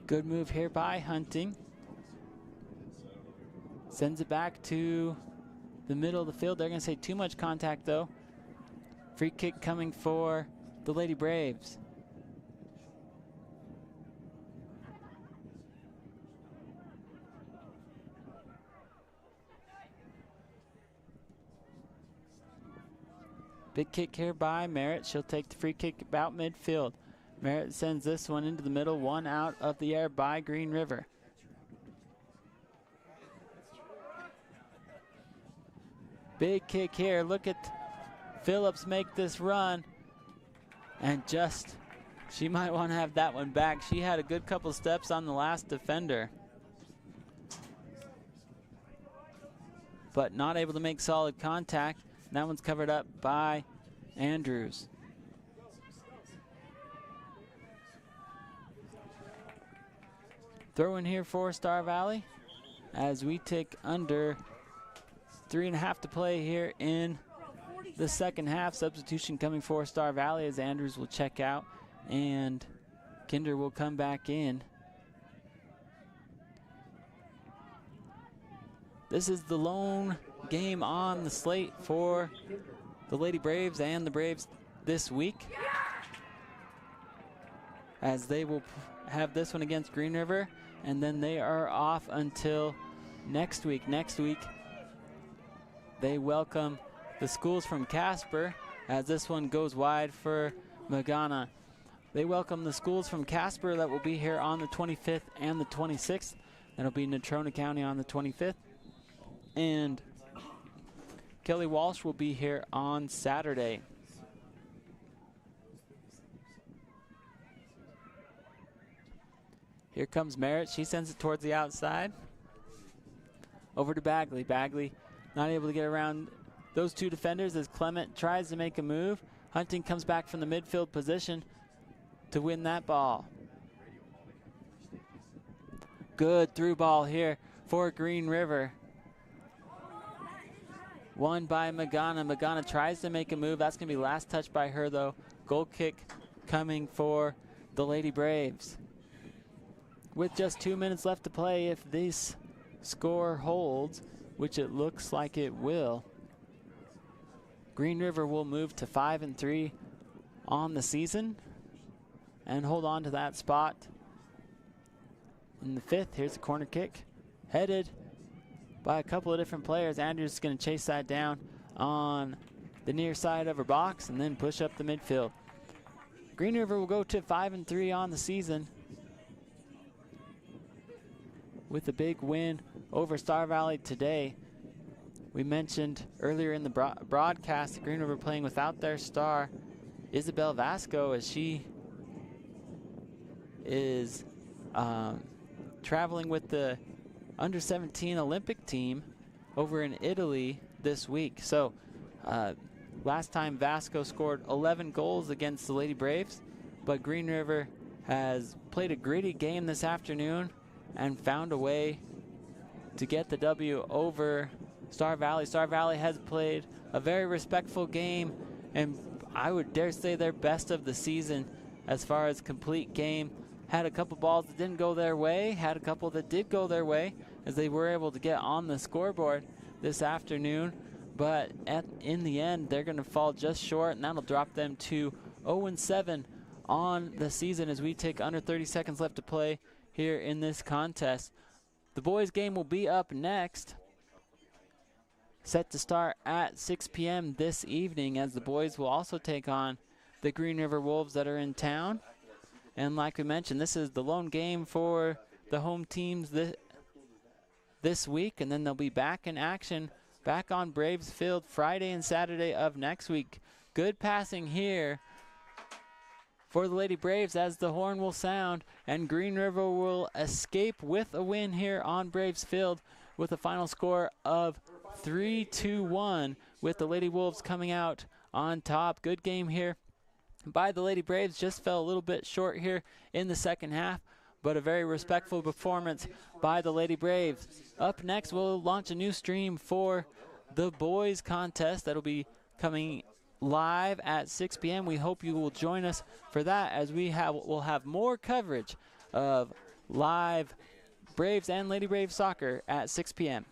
Good move here by Hunting. Sends it back to the middle of the field. They're going to say too much contact, though. Free kick coming for the Lady Braves. Big kick here by Merritt. She'll take the free kick about midfield. Merritt sends this one into the middle, one out of the air by Green River. Big kick here. Look at Phillips make this run and just She might want to have that one back. She had a good couple steps on the last defender, but not able to make solid contact. And that one's covered up by Andrews. Throw in here for Star Valley as we take under 3.5 to play here in the second half. Substitution coming for Star Valley as Andrews will check out and Kinder will come back in. This is the lone game on the slate for the Lady Braves and the Braves this week, as they will have this one against Green River, and then they are off until next week. Next week, they welcome the schools from Casper, as this one goes wide for Magana. They welcome the schools from Casper that will be here on the 25th and the 26th. That'll be Natrona County on the 25th. And Kelly Walsh will be here on Saturday. Here comes Merritt. She sends it towards the outside. Over to Bagley. Bagley not able to get around those two defenders as Clement tries to make a move. Hunting comes back from the midfield position to win that ball. Good through ball here for Green River. Won by Magana. Magana tries to make a move. That's going to be last touch by her, though. Goal kick coming for the Lady Braves. With just 2 minutes left to play, if this score holds, which it looks like it will, Green River will move to 5-3 on the season and hold on to that spot in the fifth. Here's a corner kick headed by a couple of different players. Andrews is going to chase that down on the near side of her box and then push up the midfield. Green River will go to 5-3 on the season with a big win over Star Valley today. We mentioned earlier in the broadcast that Green River playing without their star, Isabel Vasco, as she is traveling with the under-17 Olympic team over in Italy this week. So last time Vasco scored 11 goals against the Lady Braves, but Green River has played a gritty game this afternoon and found a way to get the W over Star Valley. Star Valley has played a very respectful game, and I would dare say their best of the season as far as complete game. Had a couple balls that didn't go their way, had a couple that did go their way, as they were able to get on the scoreboard this afternoon. But in the end, they're going to fall just short, and that'll drop them to 0-7 on the season as we take under 30 seconds left to play here in this contest. The boys' game will be up next, set to start at 6 p.m. this evening, as the boys will also take on the Green River Wolves that are in town. And like we mentioned, this is the lone game for the home teams this week, and then they'll be back in action, back on Braves Field Friday and Saturday of next week. Good passing here for the Lady Braves as the horn will sound, and Green River will escape with a win here on Braves Field with a final score of 3-1, with the Lady Wolves coming out on top. Good game here by the Lady Braves. Just fell a little bit short here in the second half, but a very respectful performance by the Lady Braves. Up next, we'll launch a new stream for the boys contest that'll be coming live at 6 p.m. We hope you will join us for that, as we'll have more coverage of live Braves and Lady Braves soccer at 6 p.m.